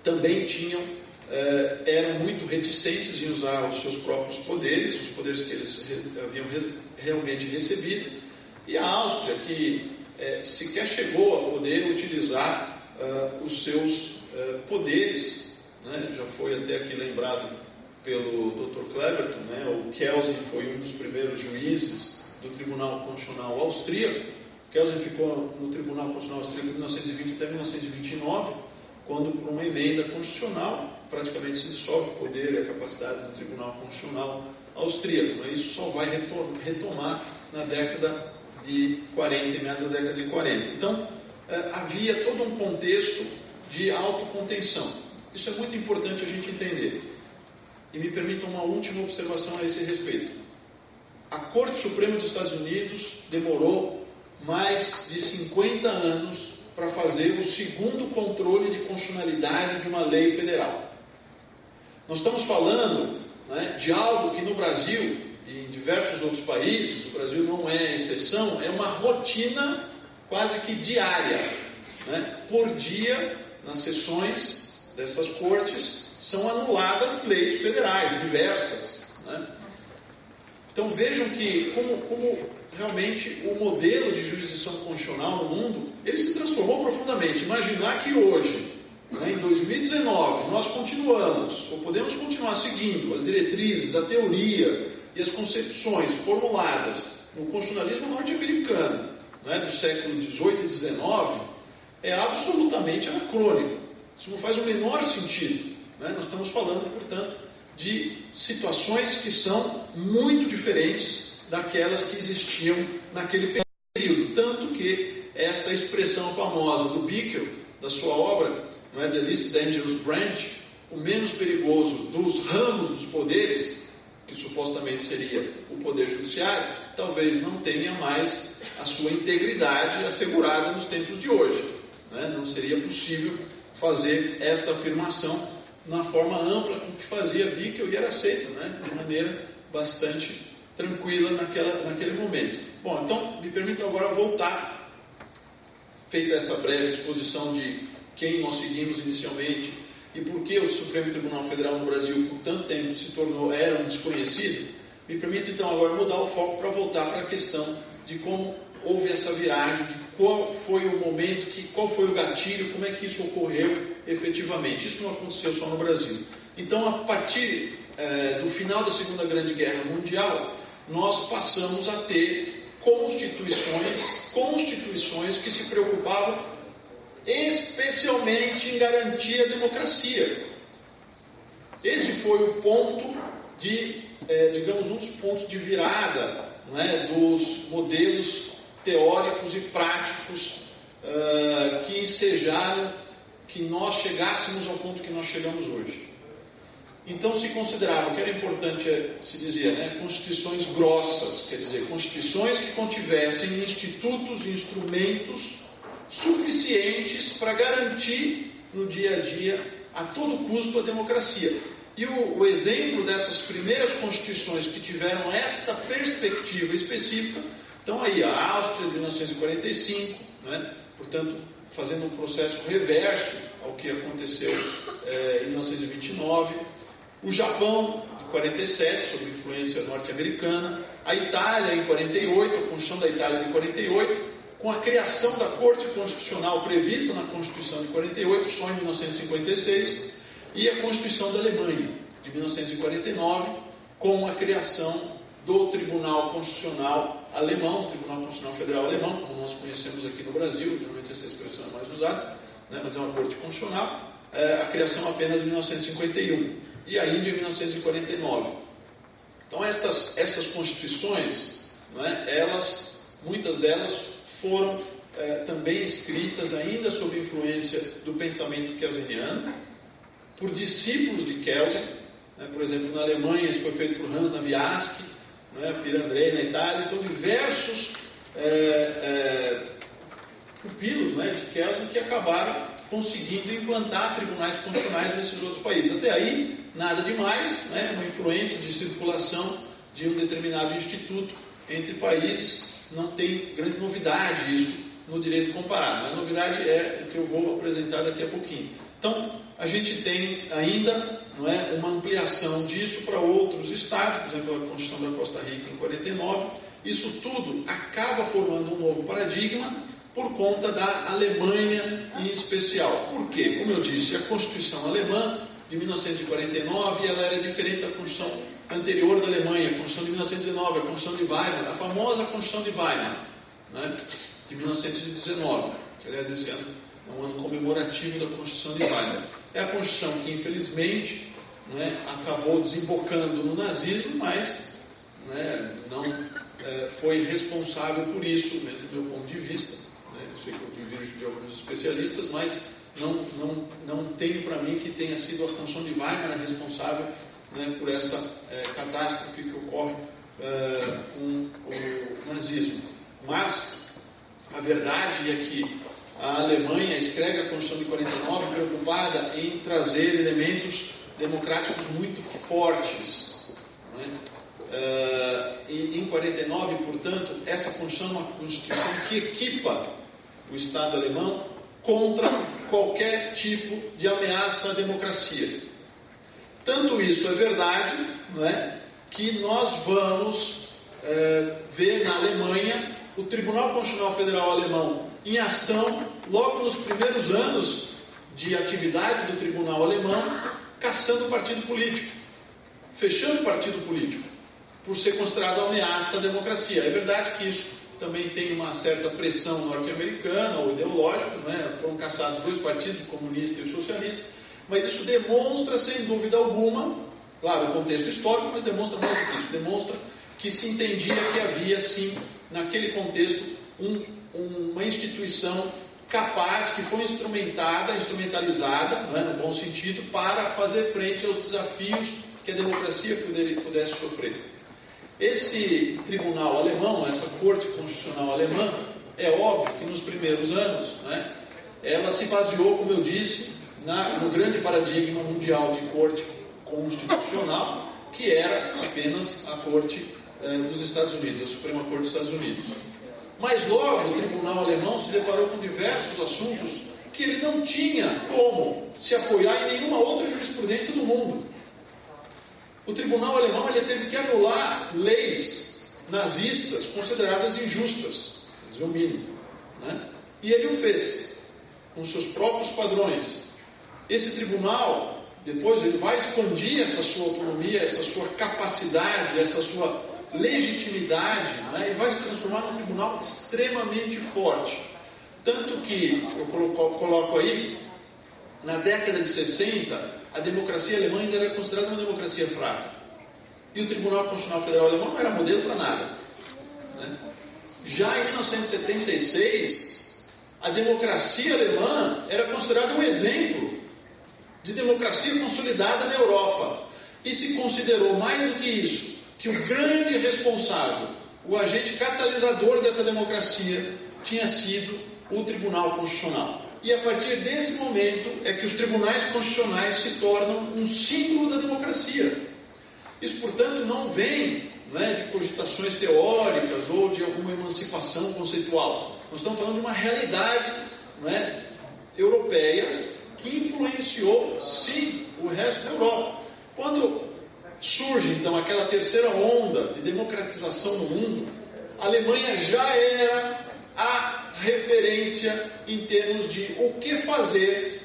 também eram muito reticentes em usar os seus próprios poderes, os poderes que eles haviam realmente recebido, e a Áustria, que sequer chegou a poder utilizar os seus poderes, né? Já foi até aqui lembrado pelo Dr. Cleverton, né? O Kelsen foi um dos primeiros juízes do Tribunal Constitucional Austríaco. Kelsen ficou no Tribunal Constitucional Austríaco de 1920 até 1929, quando, por uma emenda constitucional, praticamente se dissolve o poder e a capacidade do Tribunal Constitucional Austríaco. Mas isso só vai retomar na década de 40, em meados da década de 40. Então, havia todo um contexto de autocontenção. Isso é muito importante a gente entender. E me permitam uma última observação a esse respeito. A Corte Suprema dos Estados Unidos demorou mais de 50 anos para fazer o segundo controle de constitucionalidade de uma lei federal. Nós estamos falando, né, de algo que no Brasil e em diversos outros países, o Brasil não é exceção, é uma rotina quase que diária, né? Por dia, nas sessões dessas cortes, são anuladas leis federais diversas, né? Então vejam que como realmente o modelo de jurisdição constitucional no mundo, ele se transformou profundamente. Imaginar que hoje, né, em 2019, nós continuamos, ou podemos continuar seguindo as diretrizes, a teoria e as concepções formuladas no constitucionalismo norte-americano, né, do século XVIII e XIX, é absolutamente anacrônico. Isso não faz o menor sentido, né? Nós estamos falando, portanto, de situações que são muito diferentes daquelas que existiam naquele período. Tanto que esta expressão famosa do Bickel, da sua obra, não é, The Least Dangerous Branch, o menos perigoso dos ramos dos poderes, que supostamente seria o Poder Judiciário, talvez não tenha mais a sua integridade assegurada nos tempos de hoje, né? Não seria possível fazer esta afirmação na forma ampla com que fazia Bickel e era aceita, né, de maneira bastante tranquila naquele momento. Bom, então me permitam agora voltar, feita essa breve exposição de quem nós seguimos inicialmente e por que o Supremo Tribunal Federal no Brasil por tanto tempo era um desconhecido. Me permita então agora mudar o foco para voltar para a questão de como houve essa viragem, de qual foi o momento, qual foi o gatilho, como é que isso ocorreu efetivamente. Isso não aconteceu só no Brasil. Então, a partir do final da Segunda Grande Guerra Mundial, nós passamos a ter constituições que se preocupavam especialmente em garantir a democracia. Esse foi o ponto digamos, um dos pontos de virada, não é, dos modelos teóricos e práticos que ensejaram que nós chegássemos ao ponto que nós chegamos hoje. Então se considerava que era importante, se dizia, né, constituições grossas, quer dizer, constituições que contivessem institutos e instrumentos suficientes para garantir no dia a dia, a todo custo, a democracia. E o exemplo dessas primeiras constituições que tiveram esta perspectiva específica, então aí a Áustria de 1945, né, portanto, fazendo um processo reverso ao que aconteceu em 1929, o Japão, de 47, sob influência norte-americana, a Itália, em 48, a Constituição da Itália de 48, com a criação da Corte Constitucional prevista na Constituição de 48, só em 1956, e a Constituição da Alemanha, de 1949, com a criação do Tribunal Constitucional Alemão, Tribunal Constitucional Federal Alemão, como nós conhecemos aqui no Brasil, geralmente essa expressão é mais usada, né, mas é uma Corte Constitucional, a criação apenas em 1951, e a Índia em 1949. Então essas constituições, né, muitas delas foram também escritas ainda sob influência do pensamento kelseniano, por discípulos de Kelsen, né? Por exemplo, na Alemanha isso foi feito por Hans Naviaski, né? Pierre André na Itália, então diversos pupilos, né, de Kelsen que acabaram conseguindo implantar tribunais constitucionais nesses outros países. Até aí, nada demais, né? Uma influência de circulação de um determinado instituto entre países, não tem grande novidade isso no direito comparado, mas a novidade é o que eu vou apresentar daqui a pouquinho. Então, a gente tem ainda, não é, uma ampliação disso para outros estados, por exemplo, a Constituição da Costa Rica em 49. Isso tudo acaba formando um novo paradigma por conta da Alemanha em especial. Por quê? Como eu disse, a Constituição alemã de 1949 ela era diferente da Constituição anterior da Alemanha, a Constituição de 1919, a Constituição de Weimar, a famosa Constituição de Weimar, né, de 1919. Aliás, esse ano é um ano comemorativo da Constituição de Weimar. É a Constituição que, infelizmente, né, acabou desembocando no nazismo, mas né, não foi responsável por isso, mesmo do meu ponto de vista. Né, eu sei que eu divirjo de alguns especialistas, mas não tenho para mim que tenha sido a Constituição de Weimar a responsável, né, por essa catástrofe que ocorre com o nazismo. Mas a verdade é que a Alemanha escreve a Constituição de 49 preocupada em trazer elementos democráticos muito fortes, né? E em 49, portanto, essa Constituição é uma Constituição que equipa o Estado alemão contra qualquer tipo de ameaça à democracia. Tanto isso é verdade, não é, que nós vamos ver na Alemanha o Tribunal Constitucional Federal Alemão em ação logo nos primeiros anos de atividade do Tribunal Alemão, caçando o partido político, fechando o partido político, por ser considerado ameaça à democracia. É verdade que isso também tem uma certa pressão norte-americana ou ideológica, né? Foram caçados dois partidos, o comunista e o socialista, mas isso demonstra, sem dúvida alguma, claro, o contexto histórico, mas demonstra mais do que isso, demonstra que se entendia que havia, sim, naquele contexto, uma instituição capaz, que foi instrumentalizada, não é, no bom sentido, para fazer frente aos desafios que a democracia pudesse sofrer. Esse tribunal alemão, essa Corte Constitucional Alemã, é óbvio que nos primeiros anos, né, ela se baseou, como eu disse, no grande paradigma mundial de Corte Constitucional, que era apenas a Corte dos Estados Unidos, a Suprema Corte dos Estados Unidos. Mas logo o tribunal alemão se deparou com diversos assuntos que ele não tinha como se apoiar em nenhuma outra jurisprudência do mundo. O tribunal alemão ele teve que anular leis nazistas consideradas injustas. dizer o mínimo, né? E ele o fez, com seus próprios padrões. Esse tribunal, depois, ele vai expandir essa sua autonomia, essa sua capacidade, essa sua legitimidade, né? E vai se transformar num tribunal extremamente forte. Tanto que, eu coloco aí, na década de 60, a democracia alemã ainda era considerada uma democracia fraca. E o Tribunal Constitucional Federal Alemão não era modelo para nada, né? Já em 1976, a democracia alemã era considerada um exemplo de democracia consolidada na Europa. E se considerou, mais do que isso, que o grande responsável, o agente catalisador dessa democracia, tinha sido o Tribunal Constitucional. E a partir desse momento é que os tribunais constitucionais se tornam um símbolo da democracia. Isso, portanto, não vem, né, de cogitações teóricas ou de alguma emancipação conceitual. Nós estamos falando de uma realidade, né, europeia que influenciou, sim, o resto da Europa. Quando surge, então, aquela terceira onda de democratização no mundo, a Alemanha já era a referência em termos de o que fazer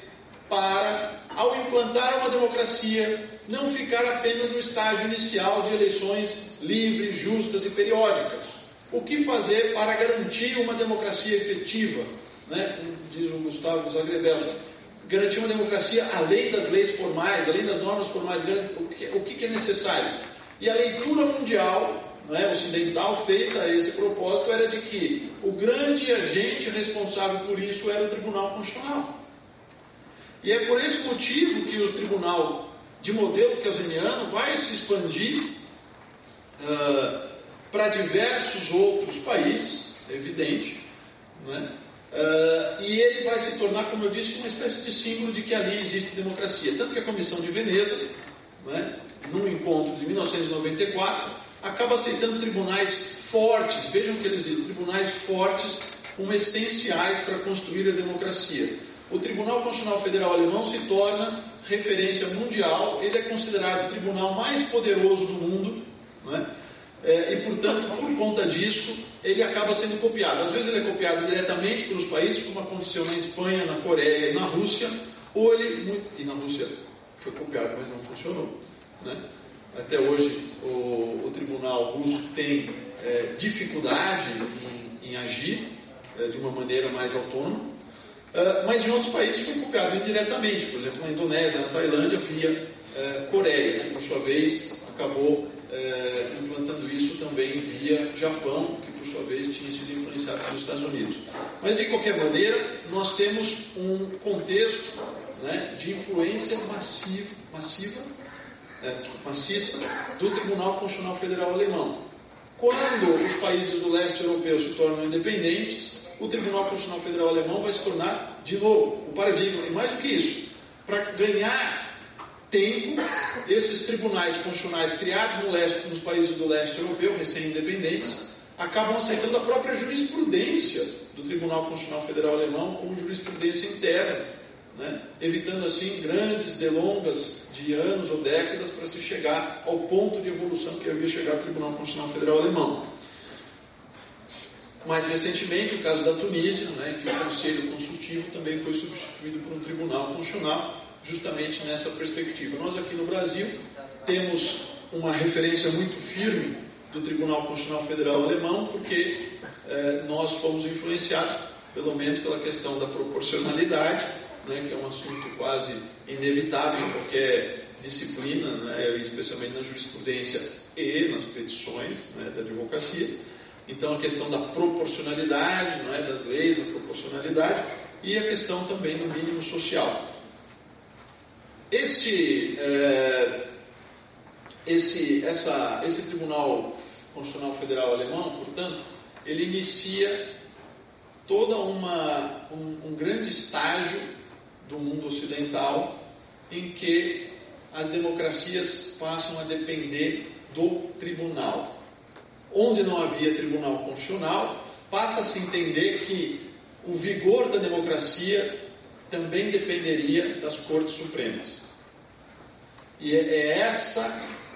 para, ao implantar uma democracia, não ficar apenas no estágio inicial de eleições livres, justas e periódicas. O que fazer para garantir uma democracia efetiva, né? Como diz o Gustavo Zagrebelso, garantir uma democracia além das leis formais, além das normas formais, o que é necessário. E a leitura mundial, né, ocidental, feita a esse propósito, era de que o grande agente responsável por isso era o Tribunal Constitucional. E é por esse motivo que o tribunal de modelo kelseniano vai se expandir para diversos outros países, é evidente, né? E ele vai se tornar, como eu disse, uma espécie de símbolo de que ali existe democracia. Tanto que a Comissão de Veneza, né, num encontro de 1994, acaba aceitando tribunais fortes, vejam o que eles dizem, tribunais fortes como essenciais para construir a democracia. O Tribunal Constitucional Federal Alemão se torna referência mundial, ele é considerado o tribunal mais poderoso do mundo, né? E, portanto, por conta disso, ele acaba sendo copiado. Às vezes ele é copiado diretamente pelos países, como aconteceu na Espanha, na Coreia e na Rússia, ou e na Rússia foi copiado, mas não funcionou, né? Até hoje o tribunal russo tem dificuldade em agir de uma maneira mais autônoma, mas em outros países foi copiado indiretamente, por exemplo na Indonésia, na Tailândia, via Coreia, que por sua vez acabou implantando isso também via Japão, que por sua vez tinha sido influenciado pelos Estados Unidos. Mas de qualquer maneira, nós temos um contexto, né, de influência maciça do Tribunal Constitucional Federal Alemão. Quando os países do leste europeu se tornam independentes, o Tribunal Constitucional Federal Alemão vai se tornar, de novo, o paradigma. E mais do que isso, para ganhar tempo, esses tribunais constitucionais criados nos países do leste europeu, recém-independentes, acabam aceitando a própria jurisprudência do Tribunal Constitucional Federal Alemão como jurisprudência interna, né? Evitando assim grandes delongas de anos ou décadas para se chegar ao ponto de evolução que havia chegado ao Tribunal Constitucional Federal Alemão. Mais recentemente, o caso da Tunísia, né, que o Conselho Consultivo também foi substituído por um Tribunal Constitucional, justamente nessa perspectiva. Nós aqui no Brasil temos uma referência muito firme do Tribunal Constitucional Federal Alemão, porque nós fomos influenciados, pelo menos pela questão da proporcionalidade, né, que é um assunto quase inevitável em qualquer disciplina, né, especialmente na jurisprudência e nas petições, né, da advocacia. Então a questão da proporcionalidade, não é, das leis, a proporcionalidade, e a questão também do mínimo social. Esse Tribunal Constitucional Federal Alemão, portanto, ele inicia toda um grande estágio do mundo ocidental em que as democracias passam a depender do tribunal. Onde não havia tribunal constitucional, passa a se entender que o vigor da democracia também dependeria das Cortes Supremas. E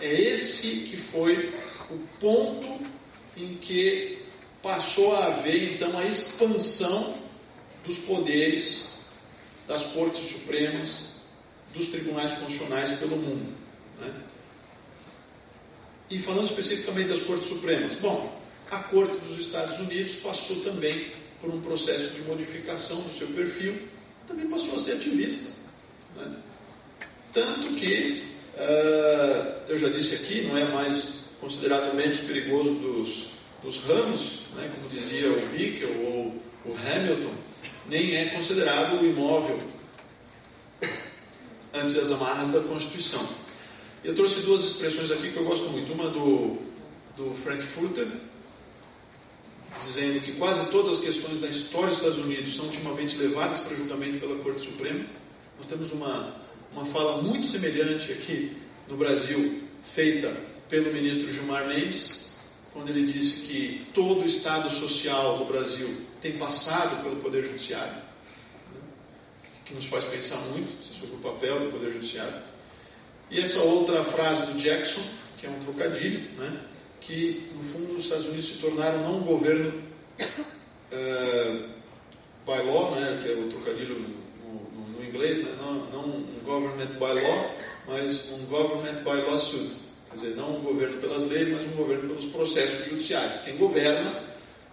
esse que foi o ponto em que passou a haver, então, a expansão dos poderes das Cortes Supremas, dos tribunais constitucionais pelo mundo, né? E falando especificamente das Cortes Supremas, bom, a Corte dos Estados Unidos passou também por um processo de modificação do seu perfil, também passou a ser ativista, né? Tanto que, eu já disse aqui, não é mais considerado menos perigoso dos ramos, né? Como dizia o Bickel ou o Hamilton, nem é considerado o imóvel antes das amarras da Constituição. Eu trouxe duas expressões aqui que eu gosto muito. Uma do Frankfurter, dizendo que quase todas as questões da história dos Estados Unidos são ultimamente levadas para julgamento pela Corte Suprema. Nós temos uma fala muito semelhante aqui no Brasil, feita pelo ministro Gilmar Mendes, quando ele disse que todo o Estado social do Brasil tem passado pelo Poder Judiciário, né? Que nos faz pensar muito sobre o papel do Poder Judiciário. E essa outra frase do Jackson, que é um trocadilho, né? Que no fundo os Estados Unidos se tornaram não um governo by law, né? Que é o trocadilho no inglês, né? Não um government by law, mas um government by lawsuit. Quer dizer, não um governo pelas leis, mas um governo pelos processos judiciais. Quem governa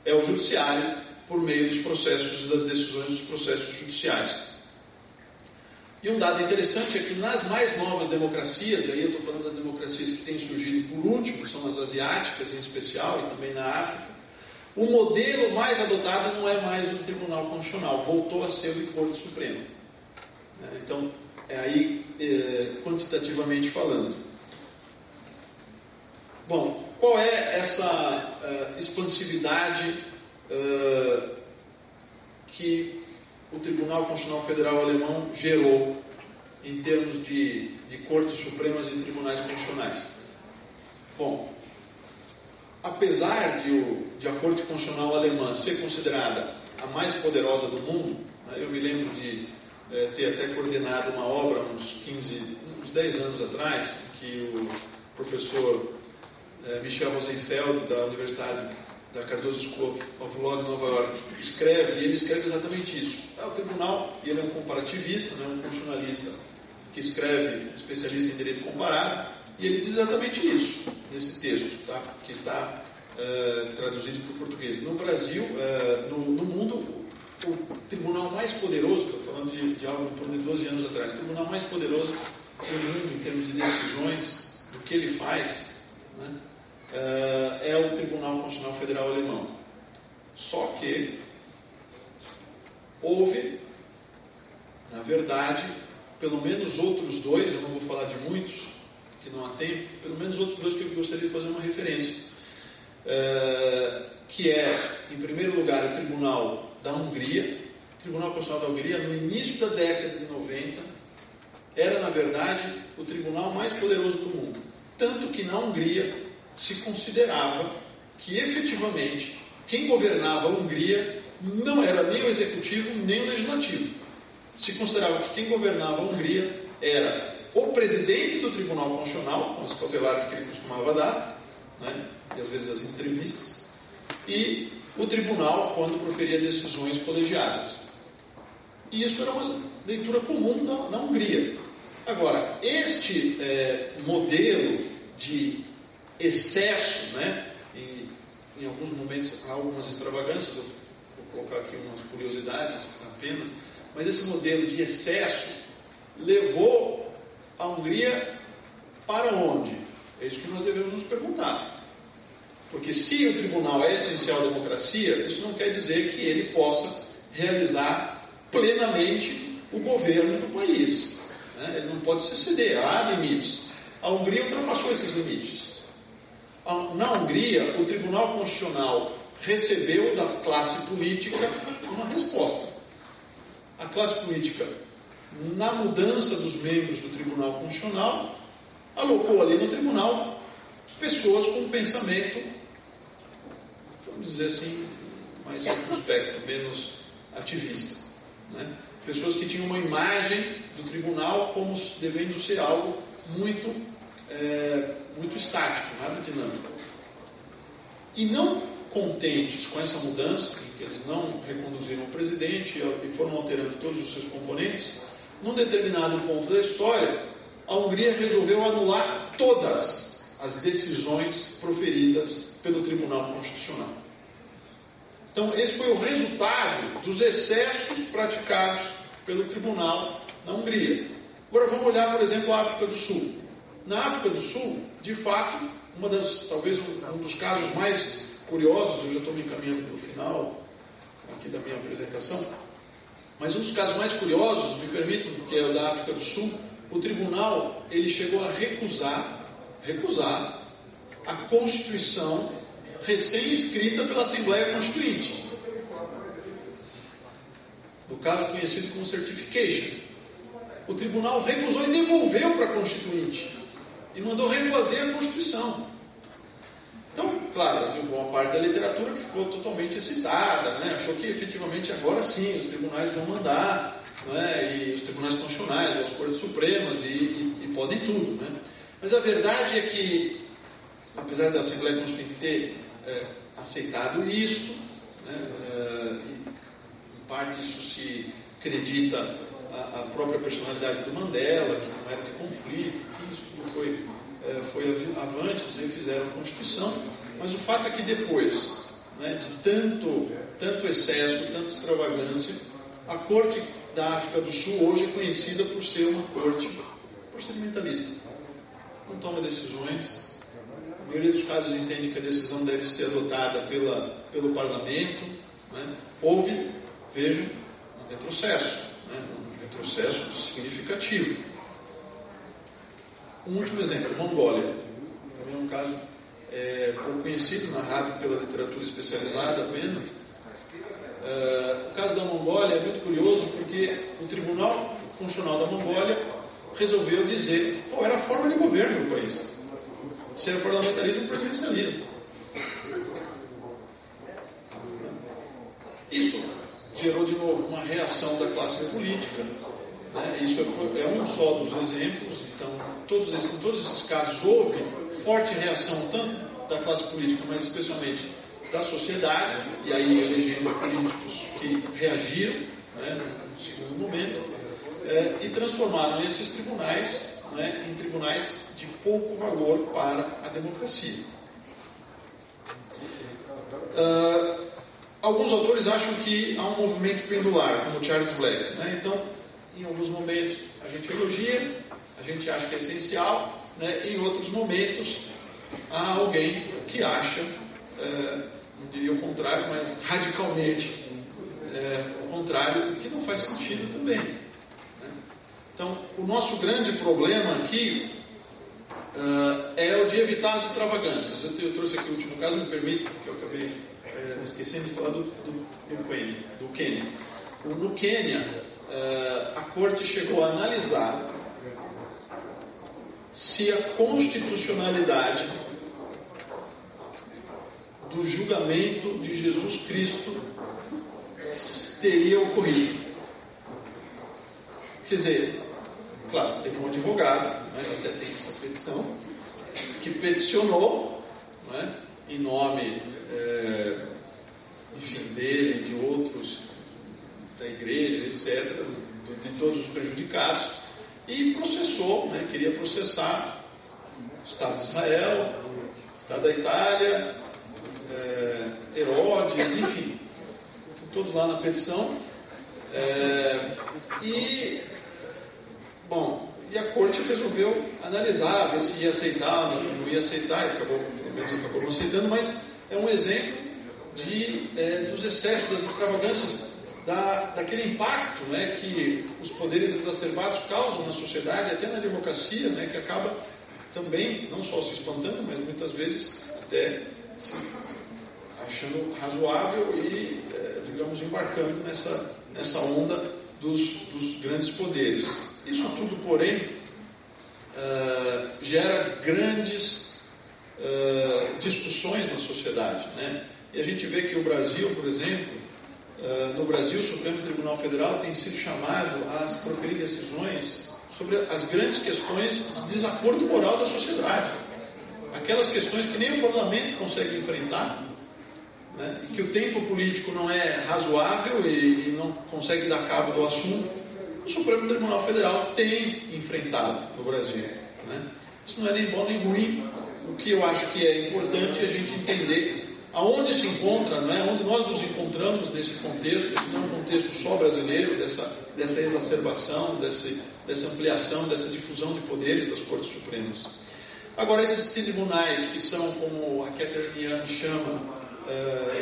é o judiciário por meio dos processos e das decisões dos processos judiciais. E um dado interessante é que nas mais novas democracias, e aí eu estou falando das democracias que têm surgido por último, são as asiáticas em especial, e também na África, o modelo mais adotado não é mais o Tribunal Constitucional, voltou a ser o Corte Suprema. Então, é aí quantitativamente falando. Bom, qual é essa expansividade que o Tribunal Constitucional Federal Alemão gerou em termos de Cortes Supremas e Tribunais Constitucionais? Bom, apesar de a Corte Constitucional Alemã ser considerada a mais poderosa do mundo, eu me lembro de ter até coordenado uma obra uns 10 anos atrás, que o professor Michel Rosenfeld, da Universidade da Cardozo School of Law de Nova York, escreve, e ele escreve exatamente isso. O tribunal, e ele é um comparativista, né, um constitucionalista que escreve, especialista em direito comparado, e ele diz exatamente isso, nesse texto, tá, que está traduzido para o português. No Brasil, no mundo, o tribunal mais poderoso, estou falando de algo em torno de 12 anos atrás, o tribunal mais poderoso do mundo em termos de decisões, do que ele faz, né, é o Tribunal Constitucional Federal Alemão. Só que houve, na verdade, pelo menos outros dois, eu não vou falar de muitos, que não há tempo, pelo menos outros dois que eu gostaria de fazer uma referência, que é, em primeiro lugar, o Tribunal da Hungria. O Tribunal Constitucional da Hungria, no início da década de 90, era, na verdade, o tribunal mais poderoso do mundo. Tanto que na Hungria se considerava que, efetivamente, quem governava a Hungria não era nem o executivo nem o legislativo. Se considerava que quem governava a Hungria era o presidente do Tribunal Constitucional, com as cautelares que ele costumava dar, né, e às vezes as entrevistas, e o tribunal quando proferia decisões colegiadas. E isso era uma leitura comum na Hungria. Agora, este modelo de excesso, né, em alguns momentos há algumas extravagâncias, eu vou colocar aqui umas curiosidades apenas, mas esse modelo de excesso levou a Hungria para onde? É isso que nós devemos nos perguntar. Porque se o tribunal é essencial à democracia, isso não quer dizer que ele possa realizar plenamente o governo do país, né? Ele não pode se exceder, há limites. A Hungria ultrapassou esses limites. Na Hungria, o Tribunal Constitucional recebeu da classe política uma resposta. A classe política, na mudança dos membros do Tribunal Constitucional, alocou ali no tribunal pessoas com um pensamento, vamos dizer assim, mais circunspecto, menos ativista, né? Pessoas que tinham uma imagem do tribunal como devendo ser algo muito estático, nada dinâmico. E não contentes com essa mudança, em que eles não reconduziram o presidente e foram alterando todos os seus componentes, num determinado ponto da história, a Hungria resolveu anular todas as decisões proferidas pelo Tribunal Constitucional. Então, esse foi o resultado dos excessos praticados pelo Tribunal na Hungria. Agora vamos olhar, por exemplo, a África do Sul. Na África do Sul, de fato, talvez um dos casos mais curiosos, eu já estou me encaminhando para o final aqui da minha apresentação, mas um dos casos mais curiosos, me permitam, que é o da África do Sul, o tribunal ele chegou a recusar a Constituição recém-escrita pela Assembleia Constituinte. No caso conhecido como Certification. O tribunal recusou e devolveu para a Constituinte. E mandou refazer a Constituição. Então, claro, uma parte da literatura que ficou totalmente excitada, né? Achou que efetivamente agora sim os tribunais vão mandar, né? E os tribunais constitucionais, as cortes supremas e podem tudo, né? Mas a verdade é que, apesar da Assembleia Constituinte ter aceitado isto, né? Em parte isso se acredita a própria personalidade do Mandela, que não era de conflito, enfim, isso tudo foi avante, eles refizeram a Constituição, mas o fato é que depois, né, de tanto excesso, tanta extravagância, a Corte da África do Sul hoje é conhecida por ser uma corte procedimentalista. Não toma decisões, a maioria dos casos entende que a decisão deve ser adotada pelo parlamento, né? Houve, vejam, um retrocesso, né? Processo significativo. Um último exemplo, Mongólia. Também é um caso pouco conhecido, narrado pela literatura especializada apenas. O caso da Mongólia é muito curioso porque o Tribunal Constitucional da Mongólia resolveu dizer qual era a forma de governo do país. Se era parlamentarismo ou presidencialismo. Isso gerou de novo uma reação da classe política. Isso é um só dos exemplos. Então, em todos esses casos houve forte reação tanto da classe política, mas especialmente da sociedade, e aí elegendo políticos que reagiram, né, no segundo momento, e transformaram esses tribunais, né, em tribunais de pouco valor para a democracia. Alguns autores acham que há um movimento pendular, como Charles Black, né? Então, em alguns momentos a gente elogia, a gente acha que é essencial, né? E em outros momentos há alguém que acha, não diria o contrário, mas radicalmente o contrário, que não faz sentido também, né? Então, o nosso grande problema aqui é o de evitar as extravagâncias. Eu trouxe aqui o último caso, me permite, porque eu acabei esquecendo de falar do Quênia. No Quênia, a corte chegou a analisar se a constitucionalidade do julgamento de Jesus Cristo teria ocorrido. Quer dizer, claro, teve um advogado, né, até tem essa petição, que peticionou, né, em nome dele, de outros, da igreja, etc., de todos os prejudicados, e processou, né, queria processar o Estado de Israel, o Estado da Itália, Herodes, enfim, todos lá na petição, e a corte resolveu analisar, ver se ia aceitar, não ia aceitar, e acabou não aceitando, mas é um exemplo dos excessos, das extravagâncias, daquele impacto, né, que os poderes exacerbados causam na sociedade, até na democracia, né, que acaba também, não só se espantando, mas muitas vezes até se achando razoável e, digamos, embarcando nessa onda dos grandes poderes. Isso tudo, porém, gera grandes discussões na sociedade, né? E a gente vê que o Brasil, por exemplo, no Brasil, o Supremo Tribunal Federal tem sido chamado a proferir decisões sobre as grandes questões de desacordo moral da sociedade. Aquelas questões que nem o parlamento consegue enfrentar, né, e que o tempo político não é razoável e não consegue dar cabo do assunto, o Supremo Tribunal Federal tem enfrentado no Brasil, né? Isso não é nem bom nem ruim. O que eu acho que é importante é a gente entender aonde se encontra, não é? Onde nós nos encontramos nesse contexto. Esse não é um contexto só brasileiro, dessa exacerbação, dessa ampliação, dessa difusão de poderes das Cortes Supremas. Agora, esses tribunais que são, como a Catherine Young chama,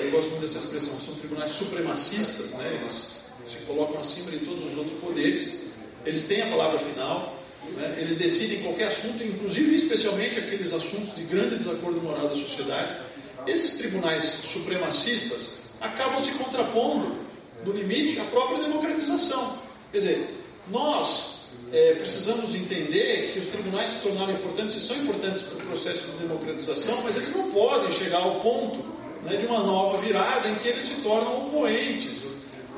eu gosto muito dessa expressão, são tribunais supremacistas, né? Eles se colocam acima de todos os outros poderes, eles têm a palavra final, né? Eles decidem qualquer assunto, inclusive especialmente aqueles assuntos de grande desacordo moral da sociedade. Esses tribunais supremacistas acabam se contrapondo, no limite, à própria democratização. Quer dizer, nós precisamos entender que os tribunais se tornaram importantes e são importantes para o processo de democratização, mas eles não podem chegar ao ponto, né, de uma nova virada em que eles se tornam oponentes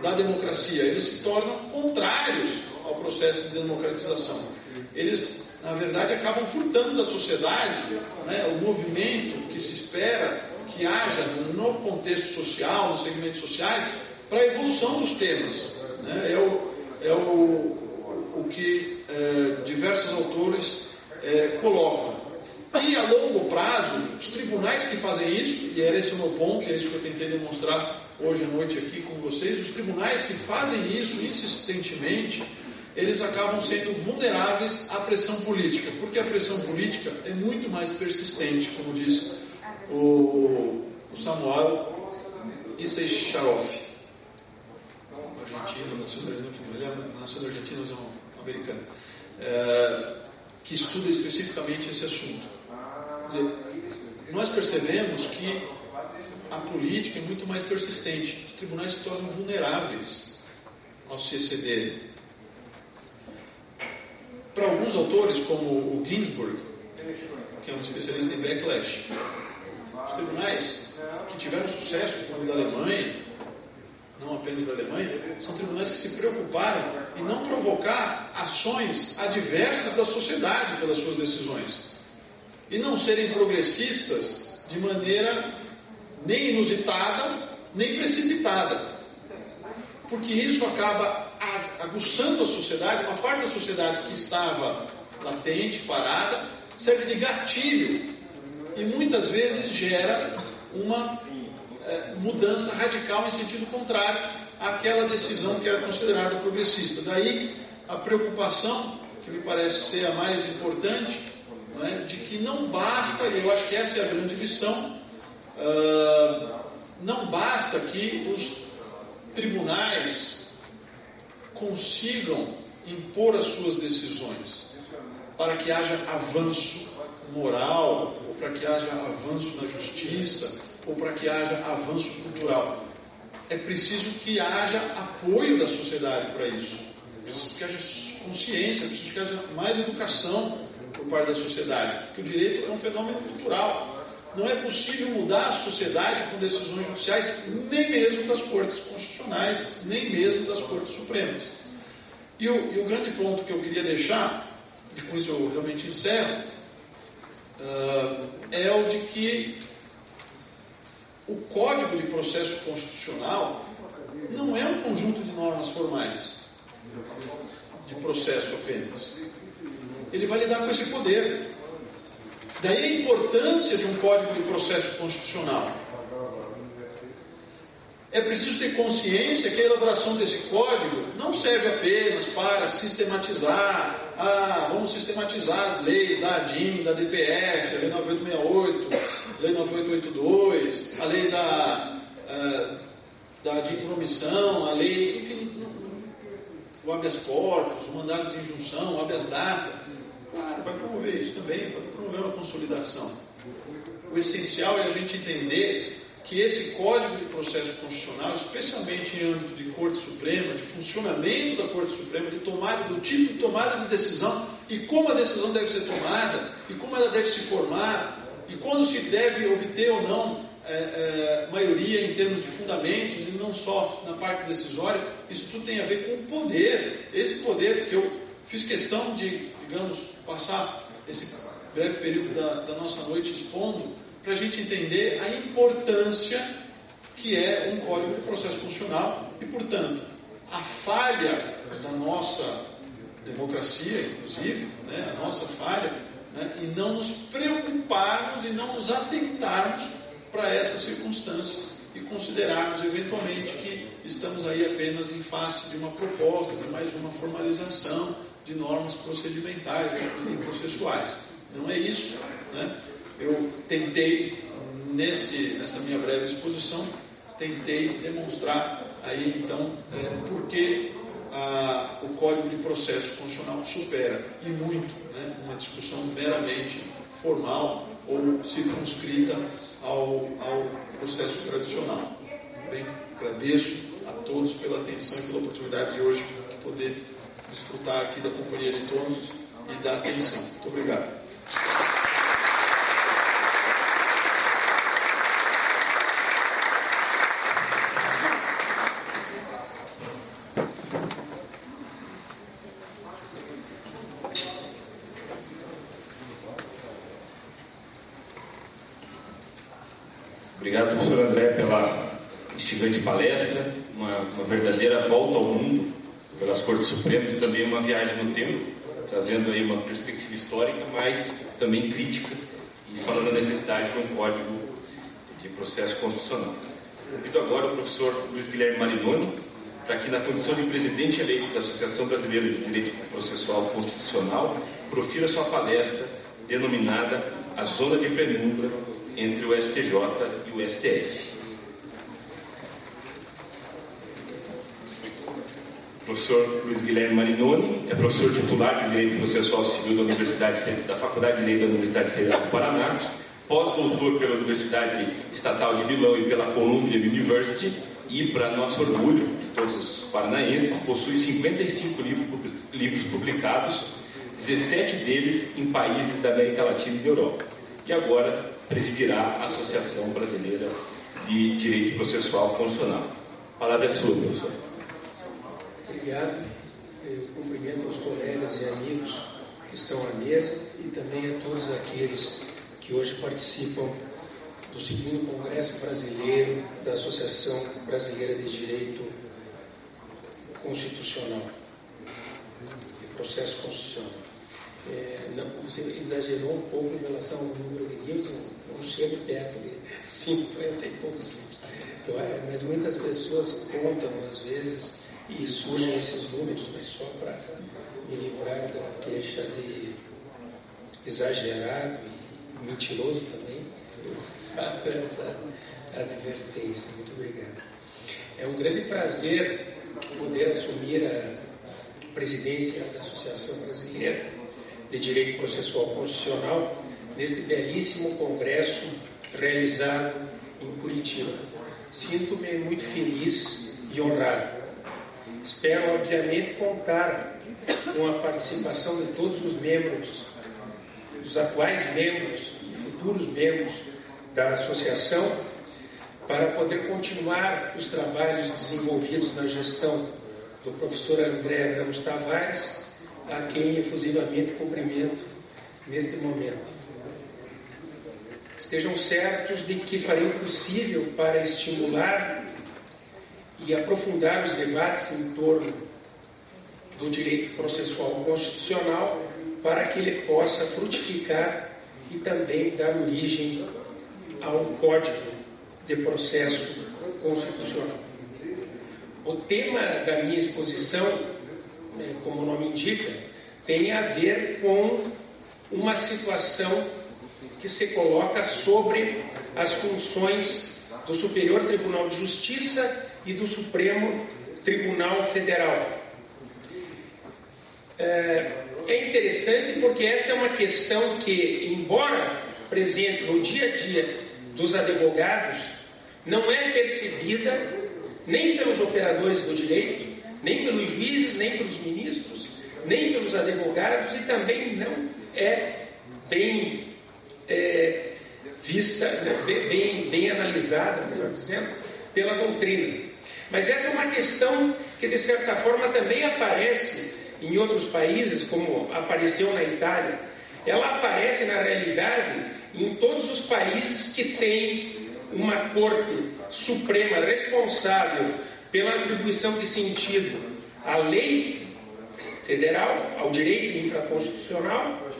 da democracia, eles se tornam contrários ao processo de democratização. Eles, na verdade, acabam furtando da sociedade, né, o movimento que se espera que haja no contexto social, nos segmentos sociais, para a evolução dos temas, né? É o que diversos autores colocam. E a longo prazo, os tribunais que fazem isso, e era esse o meu ponto, é isso que eu tentei demonstrar hoje à noite aqui com vocês, os tribunais que fazem isso insistentemente, eles acabam sendo vulneráveis à pressão política, porque a pressão política é muito mais persistente, como diz o Samuel Issei-Charoff, argentino, nasceu na Argentina, mas é um americano, que estuda especificamente esse assunto. Quer dizer, nós percebemos que a política é muito mais persistente, os tribunais se tornam vulneráveis ao se excederem. Para alguns autores, como o Ginsburg, que é um especialista em backlash, os tribunais que tiveram sucesso, como o da Alemanha, não apenas da Alemanha, são tribunais que se preocuparam em não provocar ações adversas da sociedade pelas suas decisões e não serem progressistas de maneira nem inusitada, nem precipitada, porque isso acaba aguçando a sociedade, uma parte da sociedade que estava latente, parada, serve de gatilho e muitas vezes gera uma mudança radical em sentido contrário àquela decisão que era considerada progressista. Daí a preocupação, que me parece ser a mais importante, não é? De que não basta, e eu acho que essa é a grande lição, não basta que os tribunais consigam impor as suas decisões para que haja avanço moral, ou para que haja avanço na justiça, ou para que haja avanço cultural. É preciso que haja apoio da sociedade para isso. É preciso que haja consciência, é preciso que haja mais educação por parte da sociedade, porque o direito é um fenômeno cultural. Não é possível mudar a sociedade com decisões judiciais, nem mesmo das Cortes Constitucionais, nem mesmo das Cortes Supremas. E o grande ponto que eu queria deixar, e com isso eu realmente encerro, é o de que o Código de Processo Constitucional não é um conjunto de normas formais de processo apenas. Ele vai lidar com esse poder. Daí a importância de um Código de Processo Constitucional. É preciso ter consciência que a elaboração desse código não serve apenas para sistematizar, vamos sistematizar as leis da ADIM, da DPF, a Lei 9868, Lei 9882, a lei da ADIM por omissão, a lei, enfim, o habeas corpus, o mandado de injunção, o habeas data. Claro, vai promover isso também, vai promover uma consolidação. O essencial é a gente entender que esse Código de Processo Constitucional, especialmente em âmbito de Corte Suprema, de funcionamento da Corte Suprema, de tomada, do tipo de tomada de decisão, e como a decisão deve ser tomada, e como ela deve se formar, e quando se deve obter ou não maioria em termos de fundamentos, e não só na parte decisória, isso tudo tem a ver com o poder. Esse poder que eu fiz questão de, digamos, passar esse breve período da nossa noite expondo, para a gente entender a importância que é um código de processo constitucional e, portanto, a falha da nossa democracia, inclusive, né, a nossa falha, né, e não nos preocuparmos e não nos atentarmos para essas circunstâncias e considerarmos eventualmente que estamos aí apenas em face de uma proposta, de mais uma formalização de normas procedimentais e processuais. Não é isso, né? Eu tentei, nessa minha breve exposição, tentei demonstrar aí então por que o Código de Processo Constitucional supera e muito, né, uma discussão meramente formal ou circunscrita ao processo tradicional. Bem, agradeço a todos pela atenção e pela oportunidade de hoje poder desfrutar aqui da companhia de todos e da atenção. Muito obrigado. Obrigado, professor André, pela instigante palestra, uma verdadeira volta ao mundo pelas Cortes Supremas e também uma viagem no tempo, trazendo aí uma perspectiva histórica, mas também crítica e falando da necessidade de um código de processo constitucional. Convido agora o professor Luiz Guilherme Marinoni, para que na condição de presidente eleito da Associação Brasileira de Direito Processual Constitucional, profira sua palestra denominada A Zona de Penumbra entre o STJ e o STF. O professor Luiz Guilherme Marinoni é professor titular de Direito Processual Civil da Faculdade de Direito da Universidade Federal do Paraná, pós-doutor pela Universidade Estatal de Milão e pela Columbia University, e, para nosso orgulho de todos os paranaenses, possui 55 livros publicados, 17 deles em países da América Latina e da Europa. E agora presidirá a Associação Brasileira de Direito Processual Constitucional. A palavra é sua, professor. Obrigado. Eu cumprimento os colegas e amigos que estão à mesa e também a todos aqueles que hoje participam do 2º Congresso Brasileiro da Associação Brasileira de Direito Constitucional e Processo Constitucional. Você exagerou um pouco em relação ao número de livros, não chego perto de 50 e poucos livros. Mas muitas pessoas contam, às vezes, e surgem esses números, mas só para me livrar da queixa de exagerado e mentiroso também, eu faço essa advertência. Muito obrigado. É um grande prazer poder assumir a presidência da Associação Brasileira de Direito Processual Constitucional neste belíssimo congresso realizado em Curitiba. Sinto-me muito feliz e honrado. Espero, obviamente, contar com a participação de todos os membros, dos atuais membros e futuros membros da associação, para poder continuar os trabalhos desenvolvidos na gestão do professor André Ramos Tavares, a quem efusivamente cumprimento neste momento. Estejam certos de que farei o possível para estimular e aprofundar os debates em torno do direito processual constitucional para que ele possa frutificar e também dar origem ao Código de Processo Constitucional. O tema da minha exposição, como o nome indica, tem a ver com uma situação que se coloca sobre as funções do Superior Tribunal de Justiça e do Supremo Tribunal Federal. É interessante porque esta é uma questão que, embora presente no dia a dia dos advogados, não é percebida nem pelos operadores do direito, nem pelos juízes, nem pelos ministros, nem pelos advogados, e também não é bem vista, bem analisada, melhor dizendo, pela doutrina. Mas essa é uma questão que, de certa forma, também aparece em outros países, como apareceu na Itália. Ela aparece, na realidade, em todos os países que têm uma Corte Suprema responsável pela atribuição de sentido à lei federal, ao direito infraconstitucional,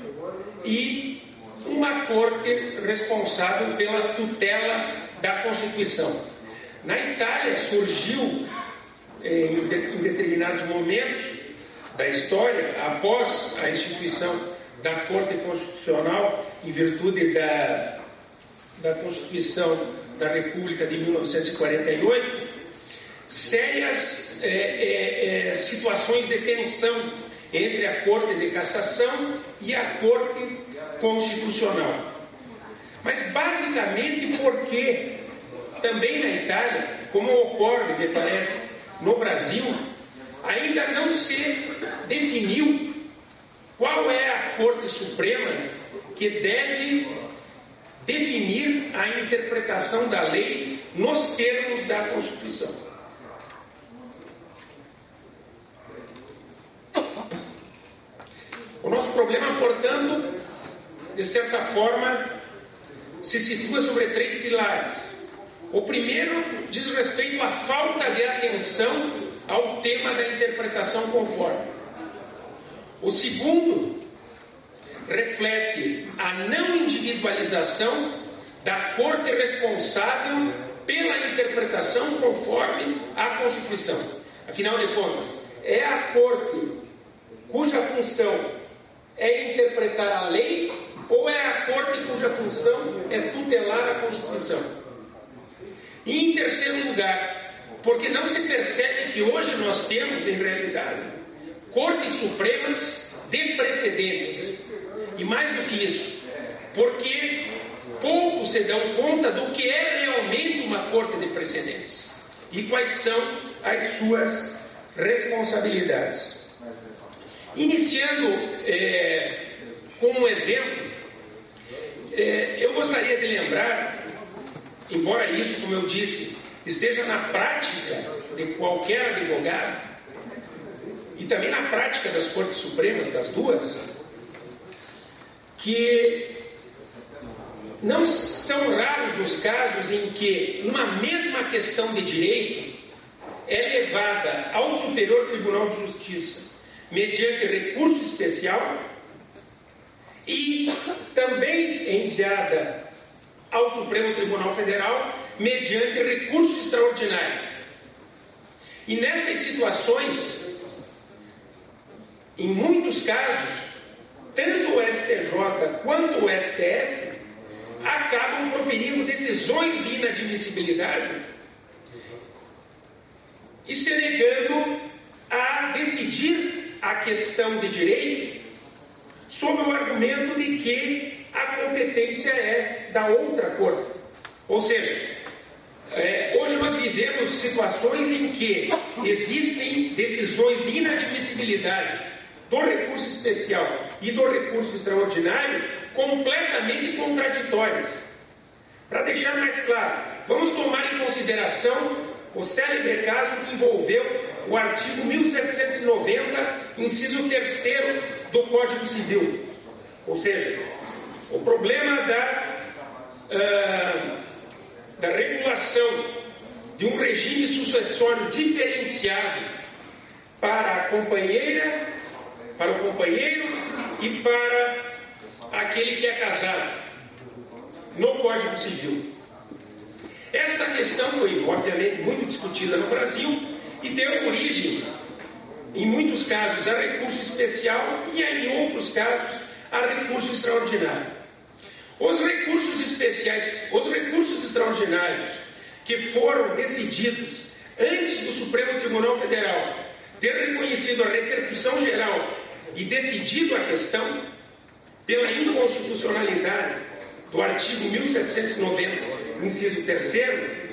e uma Corte responsável pela tutela da Constituição. Na Itália surgiu, em determinados momentos da história, após a instituição da Corte Constitucional, em virtude da Constituição da República de 1948, sérias situações de tensão entre a Corte de Cassação e a Corte Constitucional. Mas basicamente porque também na Itália, como ocorre, me parece, no Brasil, ainda não se definiu qual é a Corte Suprema que deve definir a interpretação da lei nos termos da Constituição. O nosso problema, portanto, de certa forma, se situa sobre 3 pilares. O primeiro diz respeito à falta de atenção ao tema da interpretação conforme. O segundo reflete a não individualização da Corte responsável pela interpretação conforme a Constituição. Afinal de contas, é a Corte cuja função é interpretar a lei ou é a Corte cuja função é tutelar a Constituição? E em terceiro lugar, porque não se percebe que hoje nós temos, em realidade, Cortes Supremas de precedentes. E mais do que isso, porque poucos se dão conta do que é realmente uma Corte de precedentes e quais são as suas responsabilidades. Iniciando com um exemplo, eu gostaria de lembrar, embora isso, como eu disse, esteja na prática de qualquer advogado e também na prática das Cortes Supremas, das duas, que não são raros os casos em que uma mesma questão de direito é levada ao Superior Tribunal de Justiça mediante recurso especial e também enviada ao Supremo Tribunal Federal mediante recurso extraordinário. E nessas situações, em muitos casos, tanto o STJ quanto o STF acabam proferindo decisões de inadmissibilidade e se negando a decidir a questão de direito sob o argumento de que a competência é da outra corte. Ou seja, hoje nós vivemos situações em que existem decisões de inadmissibilidade do recurso especial e do recurso extraordinário completamente contraditórias. Para deixar mais claro, vamos tomar em consideração o célebre caso que envolveu o artigo 1790, inciso 3º do Código Civil. Ou seja, o problema da regulação de um regime sucessório diferenciado para a companheira, para o companheiro e para aquele que é casado no Código Civil. Esta questão foi, obviamente, muito discutida no Brasil e deu origem, em muitos casos, a recurso especial e, em outros casos, a recurso extraordinário. Os recursos especiais, os recursos extraordinários que foram decididos antes do Supremo Tribunal Federal ter reconhecido a repercussão geral e decidido a questão pela inconstitucionalidade do artigo 1790, inciso 3º,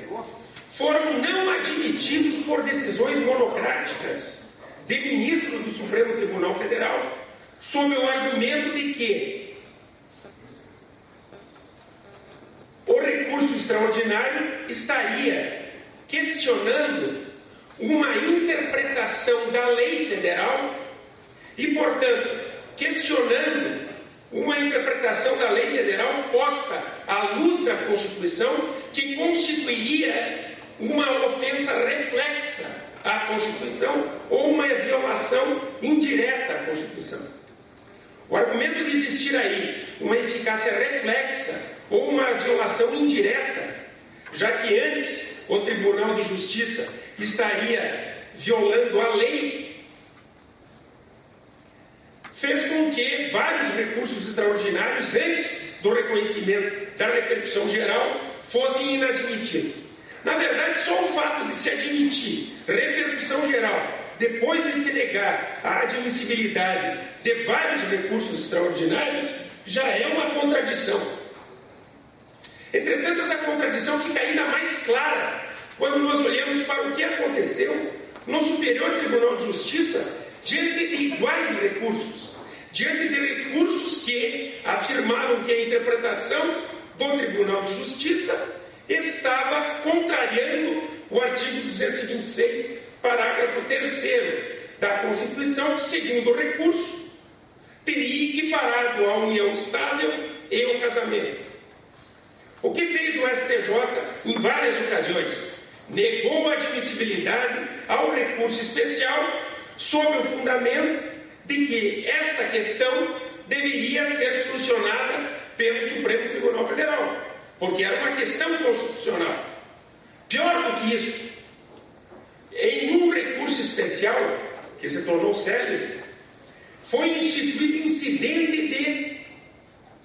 foram não admitidos por decisões monocráticas de ministros do Supremo Tribunal Federal, sob o argumento de que o recurso extraordinário estaria questionando uma interpretação da lei federal e, portanto, questionando uma interpretação da lei federal posta à luz da Constituição que constituiria uma ofensa reflexa à Constituição ou uma violação indireta à Constituição. O argumento de existir aí uma eficácia reflexa ou uma violação indireta, já que antes o Tribunal de Justiça estaria violando a lei, fez com que vários recursos extraordinários, antes do reconhecimento da repercussão geral, fossem inadmitidos. Na verdade, só o fato de se admitir repercussão geral, depois de se negar a admissibilidade de vários recursos extraordinários, já é uma contradição. Entretanto, essa contradição fica ainda mais clara quando nós olhamos para o que aconteceu no Superior Tribunal de Justiça diante de iguais recursos, diante de recursos que afirmavam que a interpretação do Tribunal de Justiça estava contrariando o artigo 226, parágrafo 3º da Constituição, que, segundo o recurso, teria equiparado a união estável e o casamento. O que fez o STJ em várias ocasiões? Negou a admissibilidade ao recurso especial sob o fundamento de que esta questão deveria ser solucionada pelo Supremo Tribunal Federal, porque era uma questão constitucional. Pior do que isso, em um recurso especial, que se tornou célebre, foi instituído incidente de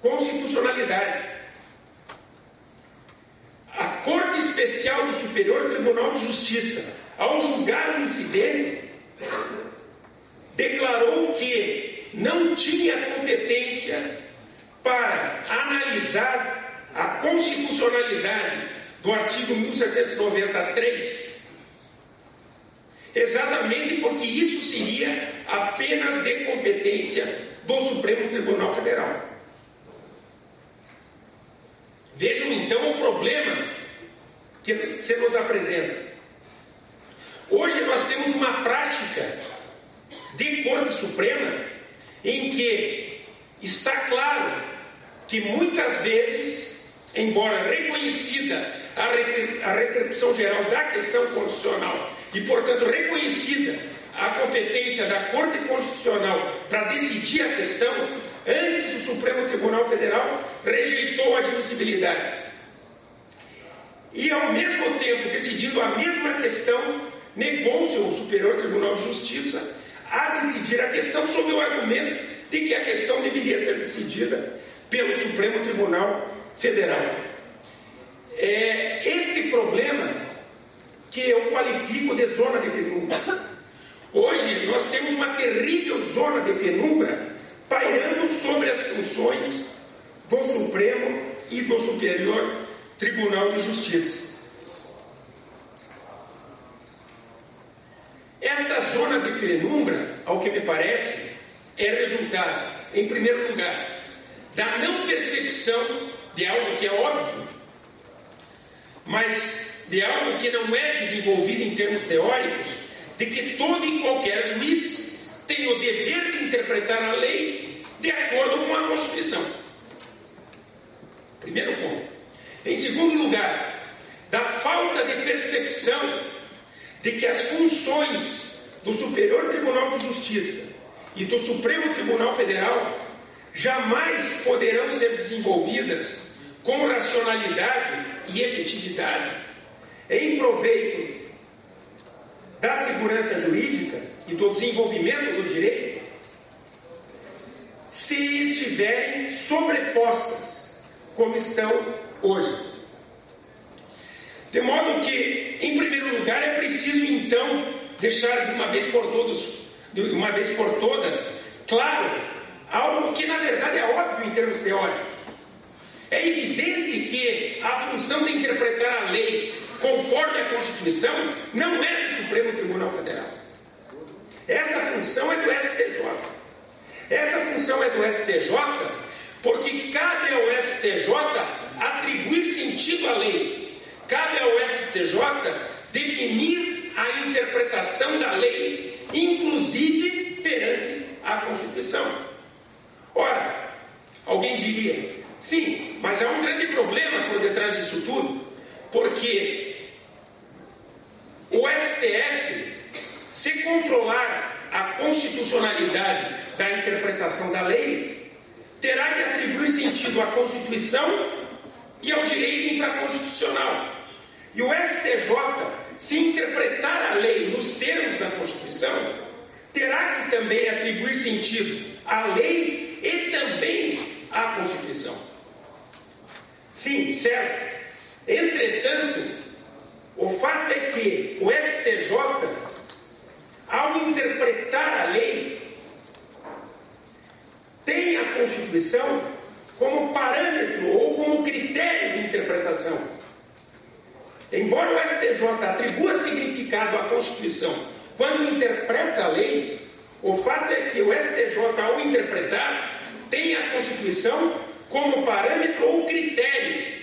constitucionalidade. A Corte Especial do Superior Tribunal de Justiça, ao julgar o incidente, declarou que não tinha competência para analisar a constitucionalidade do artigo 1793, exatamente porque isso seria apenas de competência do Supremo Tribunal Federal. Vejam então o problema que se nos apresenta. Hoje nós temos uma prática de Corte Suprema em que está claro que muitas vezes, embora reconhecida a repercussão geral da questão constitucional e, portanto, reconhecida a competência da Corte Constitucional para decidir a questão, antes o Supremo Tribunal Federal rejeitou a admissibilidade. E, ao mesmo tempo, decidindo a mesma questão, negou-se o Superior Tribunal de Justiça a decidir a questão sob o argumento de que a questão deveria ser decidida pelo Supremo Tribunal Federal. É este problema que eu qualifico de zona de penumbra. Hoje nós temos uma terrível zona de penumbra pairando sobre as funções do Supremo e do Superior Tribunal de Justiça. Esta zona de penumbra, ao que me parece, é resultado, em primeiro lugar, da não percepção de algo que é óbvio, mas de algo que não é desenvolvido em termos teóricos, de que todo e qualquer juiz tem o dever de interpretar a lei de acordo com a Constituição. Primeiro ponto. Em segundo lugar, da falta de percepção de que as funções do Superior Tribunal de Justiça e do Supremo Tribunal Federal jamais poderão ser desenvolvidas com racionalidade e efetividade em proveito da segurança jurídica e do desenvolvimento do direito se estiverem sobrepostas como estão hoje. De modo que, em primeiro lugar, é preciso então deixar de uma vez por todas, claro, algo que na verdade é óbvio em termos teóricos. É evidente que a função de interpretar a lei conforme a Constituição não é do Supremo Tribunal Federal. Essa função é do STJ. Essa função é do STJ porque cabe ao STJ atribuir sentido à lei. Cabe ao STJ definir a interpretação da lei, inclusive perante a Constituição. Ora, Alguém diria, sim, mas há um grande problema por detrás disso tudo, porque o STF, se controlar a constitucionalidade da interpretação da lei, terá que atribuir sentido à Constituição e ao direito infraconstitucional. E o STJ, se interpretar a lei nos termos da Constituição, terá que também atribuir sentido à lei e também à Constituição. Sim, certo. Entretanto, o fato é que o STJ, ao interpretar a lei, tem a Constituição como parâmetro ou como critério de interpretação. Embora o STJ atribua significado à Constituição quando interpreta a lei, o fato é que o STJ, ao interpretar, tem a Constituição como parâmetro ou critério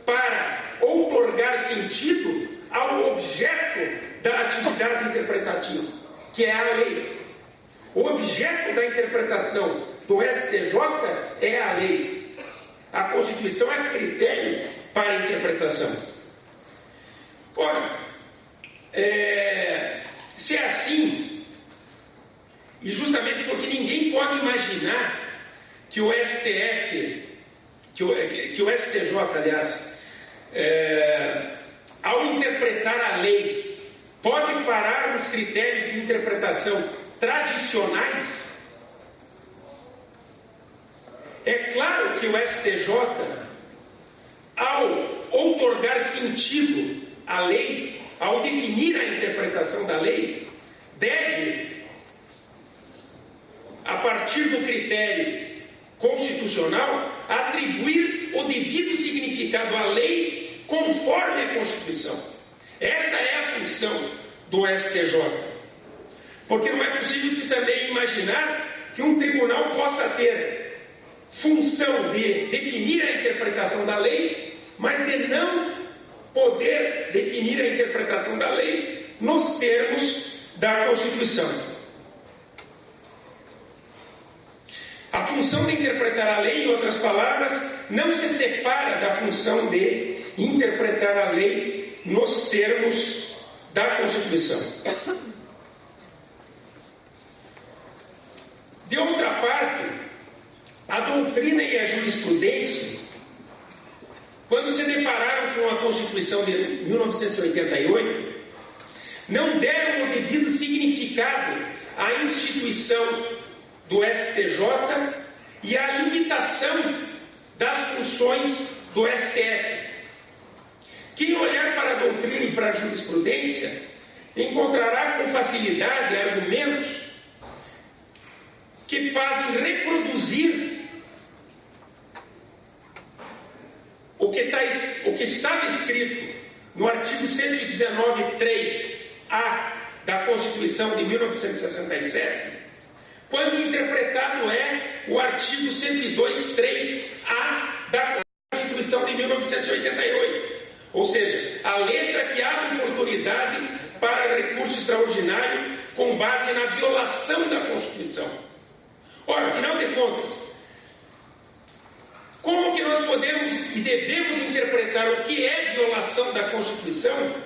para outorgar sentido ao objeto da atividade interpretativa, que é a lei. O objeto da interpretação do STJ é a lei. A Constituição é critério para a interpretação. Ora, se é assim, e justamente porque ninguém pode imaginar que o STF, que o STJ, aliás, ao interpretar a lei, pode parar nos critérios de interpretação tradicionais. É claro que o STJ, ao outorgar sentido à lei, ao definir a interpretação da lei, deve, a partir do critério constitucional, atribuir o devido significado à lei conforme a Constituição. Essa é a função do STJ. Porque não é possível se também imaginar que um tribunal possa ter função de definir a interpretação da lei, mas de não poder definir a interpretação da lei nos termos da Constituição. A função de interpretar a lei, em outras palavras, não se separa da função de interpretar a lei nos termos da Constituição. De outra parte, a doutrina e a jurisprudência, quando se depararam com a Constituição de 1988, não deram o devido significado à instituição do STJ e à limitação das funções do STF. Quem olhar para a doutrina e para a jurisprudência encontrará com facilidade argumentos que fazem reproduzir o que estava escrito no artigo 119.3a da Constituição de 1967, quando interpretado é o artigo 102.3a da Constituição de 1988. Ou seja, a letra que abre oportunidade para recurso extraordinário com base na violação da Constituição. Ora, afinal de contas, como que nós podemos e devemos interpretar o que é violação da Constituição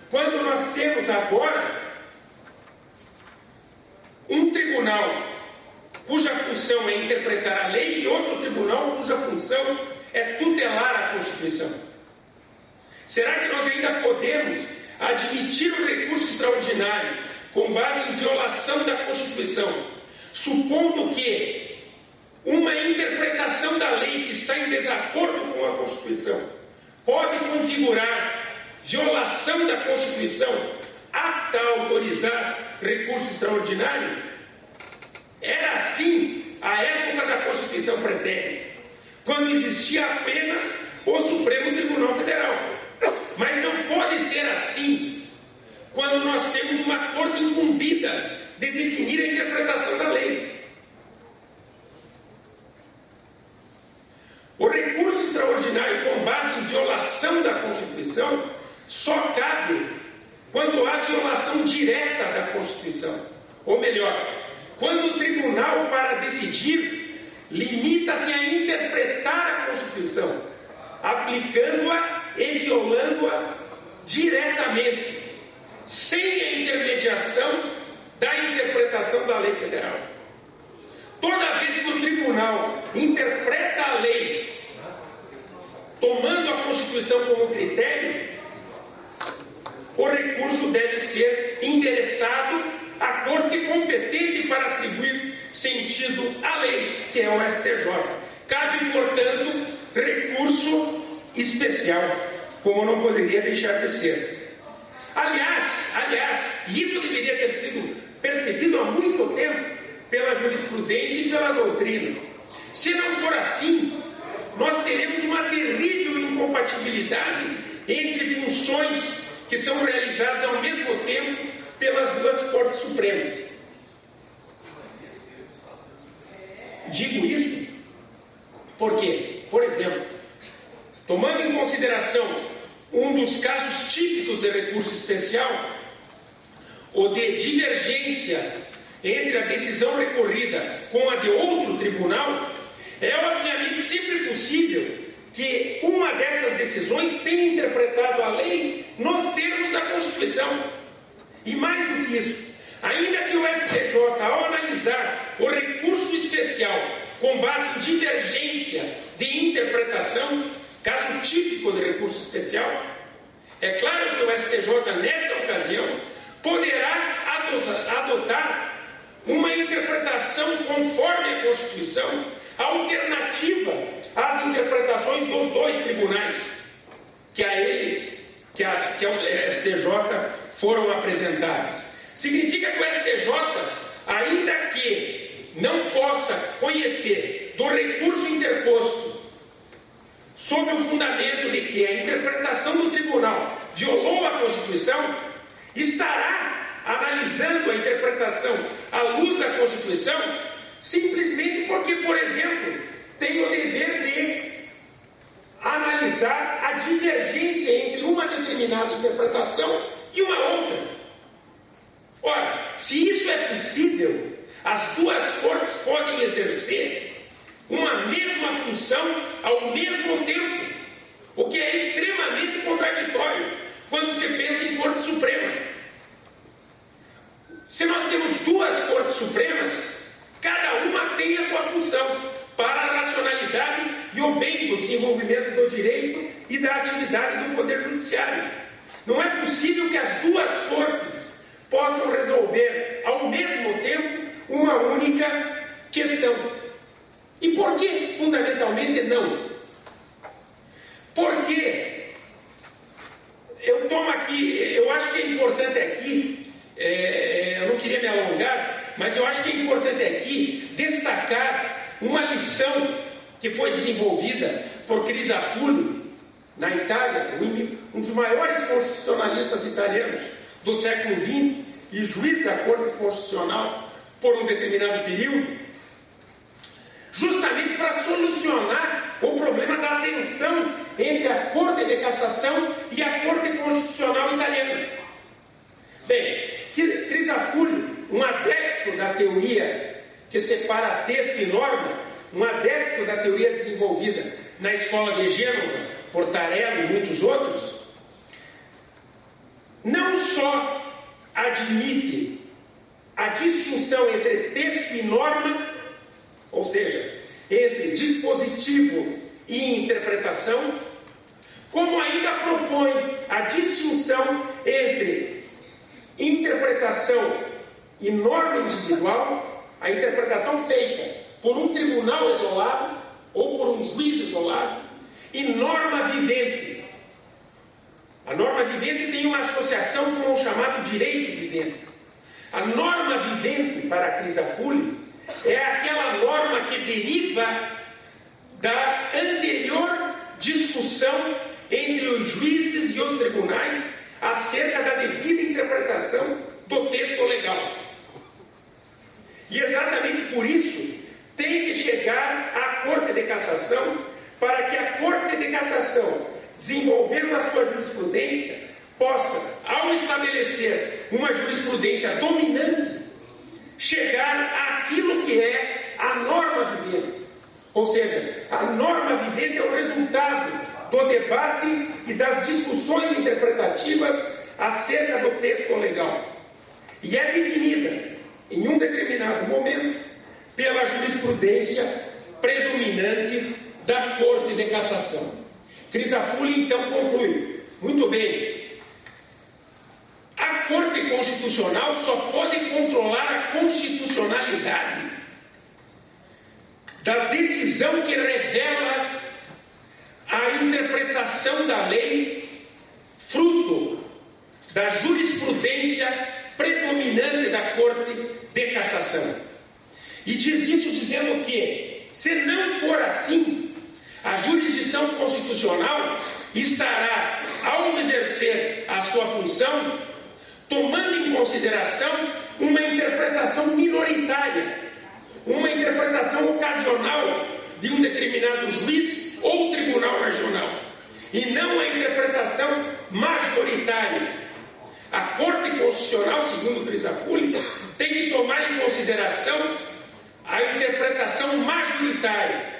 quando nós temos agora um tribunal cuja função é interpretar a lei e outro tribunal cuja função é tutelar a Constituição? Será que nós ainda podemos admitir o recurso extraordinário com base em violação da Constituição, supondo que uma interpretação da lei que está em desacordo com a Constituição pode configurar violação da Constituição apta a autorizar recurso extraordinário? Era assim a época da Constituição pretérita, quando existia apenas o Supremo Tribunal Federal. Mas não pode ser assim quando nós temos uma corte incumbida de definir a interpretação da lei. O recurso extraordinário com base em violação da Constituição só cabe quando há violação direta da Constituição. Ou melhor, quando o tribunal, para decidir, limita-se a interpretar a Constituição, aplicando-a e violando-a diretamente, sem a intermediação da interpretação da lei federal. Toda vez que o tribunal interpreta a lei, tomando a Constituição como critério, o recurso deve ser endereçado à Corte competente para atribuir sentido à lei, que é o STJ. Cabe, portanto, recurso especial, como não poderia deixar de ser. Aliás, isso deveria ter sido percebido há muito tempo pela jurisprudência e pela doutrina. Se não for assim, nós teremos uma terrível incompatibilidade entre funções que são realizadas ao mesmo tempo pelas duas Cortes Supremas. Digo isso porque, por exemplo, tomando em consideração um dos casos típicos de recurso especial, o de divergência entre a decisão recorrida com a de outro tribunal, é obviamente sempre possível que uma dessas decisões tenha interpretado a lei nos termos da Constituição. E mais do que isso, ainda que o STJ, ao analisar o recurso especial com base em divergência de interpretação, caso típico de recurso especial, é claro que o STJ, nessa ocasião, poderá adotar uma interpretação conforme a Constituição, alternativa às interpretações dos dois tribunais que ao STJ foram apresentadas. Significa que o STJ, ainda que não possa conhecer do recurso interposto sob o fundamento de que a interpretação do tribunal violou a Constituição, estará analisando a interpretação à luz da Constituição simplesmente porque, por exemplo, tem o dever de analisar a divergência entre uma determinada interpretação e uma outra. Ora, se isso é possível, as duas cortes podem exercer uma mesma função ao mesmo tempo, o que é extremamente contraditório quando se pensa em Corte Suprema. Se nós temos duas Cortes Supremas, cada uma tem a sua função para a racionalidade e o bem do desenvolvimento do direito e da atividade do Poder Judiciário. Não é possível que as duas cortes possam resolver ao mesmo tempo uma única questão. E por que, fundamentalmente, não? Porque eu tomo aqui, eu acho que é importante aqui, eu não queria me alongar, mas eu acho que é importante aqui destacar uma lição que foi desenvolvida por Crisafulli, na Itália, um dos maiores constitucionalistas italianos do século XX e juiz da Corte Constitucional por um determinado período, justamente para solucionar o problema da tensão entre a Corte de Cassação e a Corte Constitucional italiana. Bem, Crisafulli, um adepto da teoria que separa texto e norma, um adepto da teoria desenvolvida na escola de Gênova, por Tarello e muitos outros, não só admite a distinção entre texto e norma, ou seja, entre dispositivo e interpretação, como ainda propõe a distinção entre interpretação e norma individual, a interpretação feita por um tribunal isolado ou por um juiz isolado, e norma vivente. A norma vivente tem uma associação com o chamado direito vivente. A norma vivente, para Crisafulli, é aquela norma que deriva da anterior discussão entre os juízes e os tribunais acerca da devida interpretação do texto legal. E exatamente por isso tem que chegar à Corte de Cassação, para que a Corte de Cassação, desenvolvendo a sua jurisprudência, possa, ao estabelecer uma jurisprudência dominante, chegar àquilo que é a norma vivente, Ou seja, a norma vigente é o resultado do debate e das discussões interpretativas acerca do texto legal. E é definida, em um determinado momento, pela jurisprudência predominante da Corte de Cassação. Crisafulli, então, conclui: muito bem, a Corte Constitucional só pode controlar a constitucionalidade da decisão que revela a interpretação da lei, fruto da jurisprudência predominante da Corte de Cassação. E diz isso dizendo que, se não for assim, a jurisdição constitucional estará, ao exercer a sua função, tomando em consideração uma interpretação minoritária, uma interpretação ocasional de um determinado juiz ou tribunal regional, e não a interpretação majoritária. A Corte Constitucional, segundo Crisafulli, tem que tomar em consideração a interpretação majoritária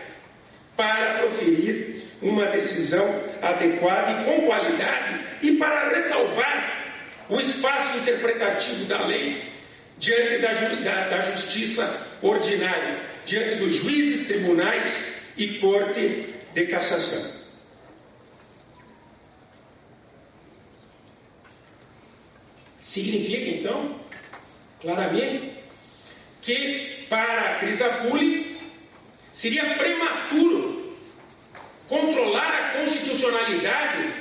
para proferir uma decisão adequada e com qualidade, e para ressalvar o espaço interpretativo da lei diante da justiça ordinária, diante dos juízes, tribunais e Corte de Cassação. Significa, então, claramente, que para Crisafulli seria prematuro controlar a constitucionalidade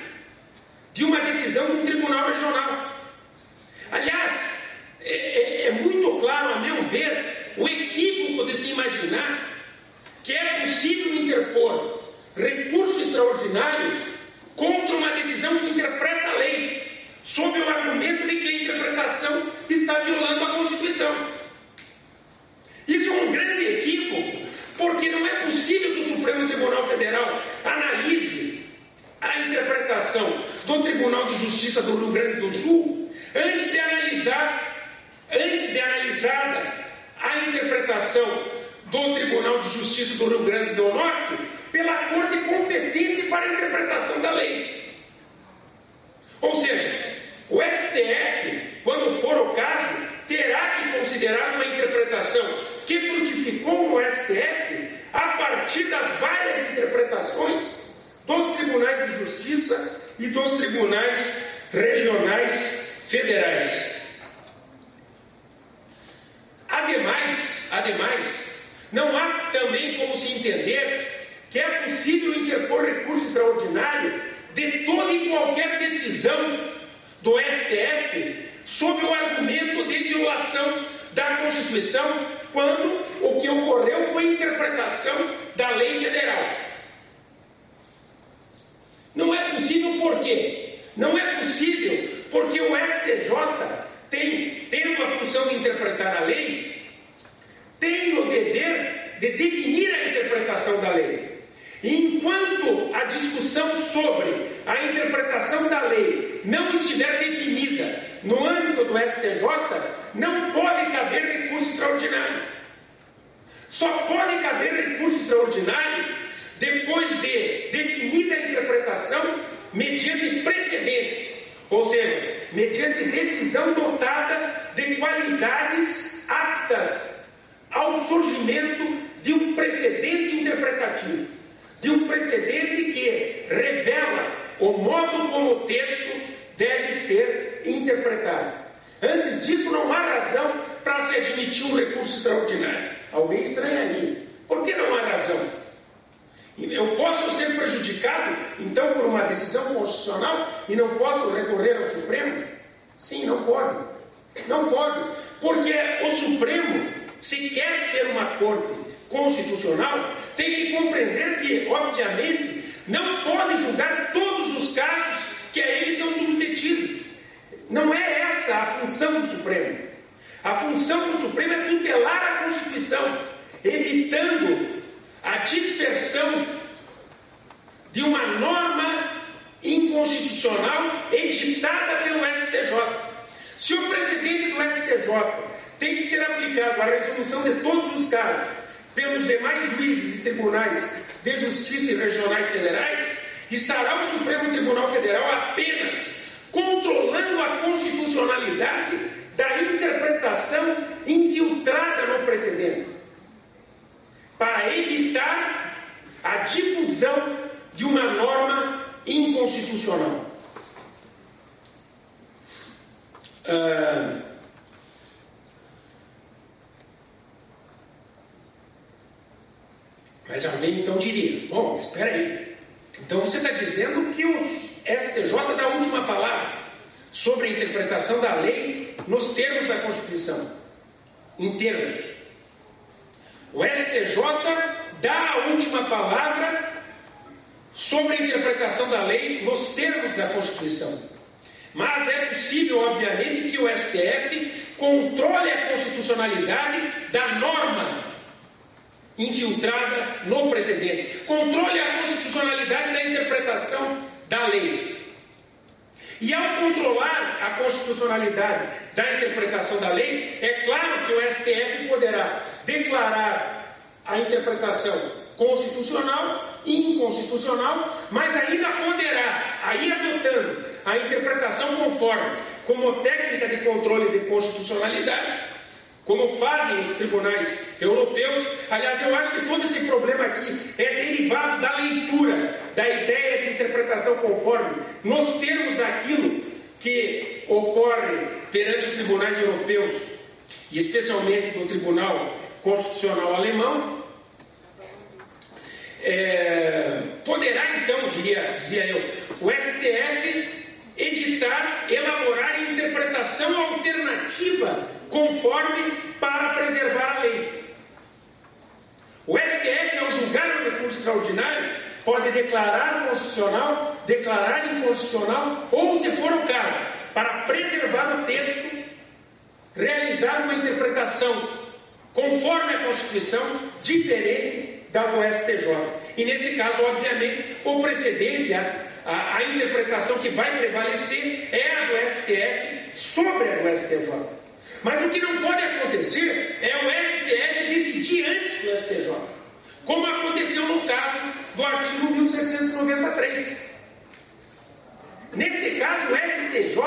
de uma decisão de um tribunal regional. Aliás, é muito claro, a meu ver, o equívoco de se imaginar que é possível interpor recurso extraordinário contra uma decisão que interpreta a lei, sob o argumento de que a interpretação está violando a Constituição. Isso é um grande equívoco, porque não é possível que o Supremo Tribunal Federal analise a interpretação do Tribunal de Justiça do Rio Grande do Sul antes de analisada a interpretação do Tribunal de Justiça do Rio Grande do Norte pela Corte competente para a interpretação da lei. Ou seja, o STF, quando for o caso, terá que considerar uma interpretação que frutificou no STF a partir das várias interpretações dos tribunais de justiça e dos tribunais regionais federais. Ademais, não há também como se entender que é possível interpor recurso extraordinário de toda e qualquer decisão do STF sob o argumento de violação da Constituição, quando o que ocorreu foi a interpretação da lei federal. Não é possível por quê? Não é possível porque o STJ tendo a função de interpretar a lei, tem o dever de definir a interpretação da lei. E enquanto a discussão sobre a interpretação da lei não estiver definida no âmbito do STJ, não pode caber recurso extraordinário. Só pode caber recurso extraordinário depois de definida a interpretação mediante precedente, ou seja, mediante decisão dotada de qualidades aptas ao surgimento de um precedente interpretativo, de um precedente que revela o modo como o texto deve ser interpretado. Antes disso, não há razão para se admitir um recurso extraordinário. Alguém estranharia. Por que não há razão? Eu posso ser prejudicado, então, por uma decisão constitucional e não posso recorrer ao Supremo? Sim, não pode. Não pode. Porque o Supremo, se quer ser uma corte constitucional, tem que compreender que, obviamente, não pode julgar todos os casos que a eles são submetidos. Não é essa a função do Supremo. A função do Supremo é tutelar a Constituição, evitando a dispersão de uma norma inconstitucional editada pelo STJ. Se Se o presidente do STJ tem que ser aplicado à resolução de todos os casos pelos demais juízes e tribunais de justiça e regionais federais, estará o Supremo Tribunal Federal apenas controlando a constitucionalidade da interpretação infiltrada no precedente, para evitar a difusão de uma norma inconstitucional. Mas alguém então diria, bom, espera aí, então você está dizendo que o STJ dá a última palavra sobre a interpretação da lei nos termos da Constituição. Em termos. O STJ dá a última palavra sobre a interpretação da lei nos termos da Constituição. Mas é possível, obviamente, que o STF controle a constitucionalidade da norma infiltrada no precedente. Controle a constitucionalidade da interpretação da lei. E ao controlar a constitucionalidade da interpretação da lei, é claro que o STF poderá declarar a interpretação constitucional e inconstitucional, mas ainda poderá, aí adotando a interpretação conforme, como técnica de controle de constitucionalidade, como fazem os tribunais europeus. Aliás, eu acho que todo esse problema aqui é derivado da leitura da ideia de interpretação conforme nos termos daquilo que ocorre perante os tribunais europeus, e especialmente no Tribunal Constitucional Alemão. Poderá então, dizia eu, o STF editar, elaborar interpretação alternativa conforme para preservar a lei. O STF, ao julgar um recurso extraordinário, pode declarar constitucional, declarar inconstitucional, ou, se for o caso, para preservar o texto, realizar uma interpretação conforme a Constituição, diferente da do STJ. E nesse caso, obviamente, o precedente, a interpretação que vai prevalecer é a do STF sobre a do STJ. Mas o que não pode acontecer é o STF decidir antes do STJ, como aconteceu no caso do artigo 1793. Nesse caso, o STJ,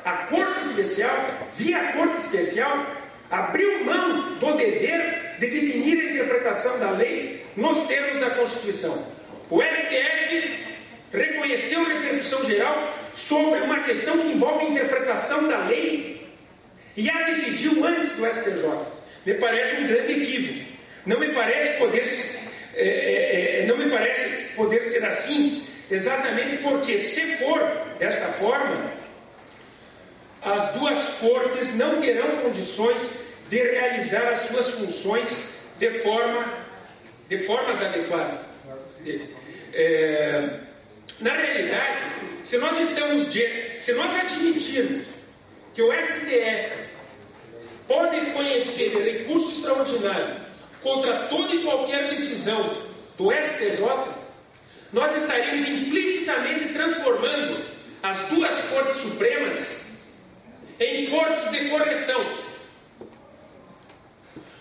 a Corte Especial, via Corte Especial, abriu mão do dever de definir a interpretação da lei nos termos da Constituição. O STF reconheceu repercussão geral sobre uma questão que envolve a interpretação da lei e a decidiu antes do STJ. Me parece um grande equívoco. Não me parece poder ser assim, exatamente porque, se for desta forma, as duas cortes não terão condições de realizar as suas funções de formas adequadas. Na realidade, se nós admitirmos que o STF pode conhecer de recurso extraordinário contra toda e qualquer decisão do STJ, nós estaríamos implicitamente transformando as duas Cortes Supremas em cortes de correção.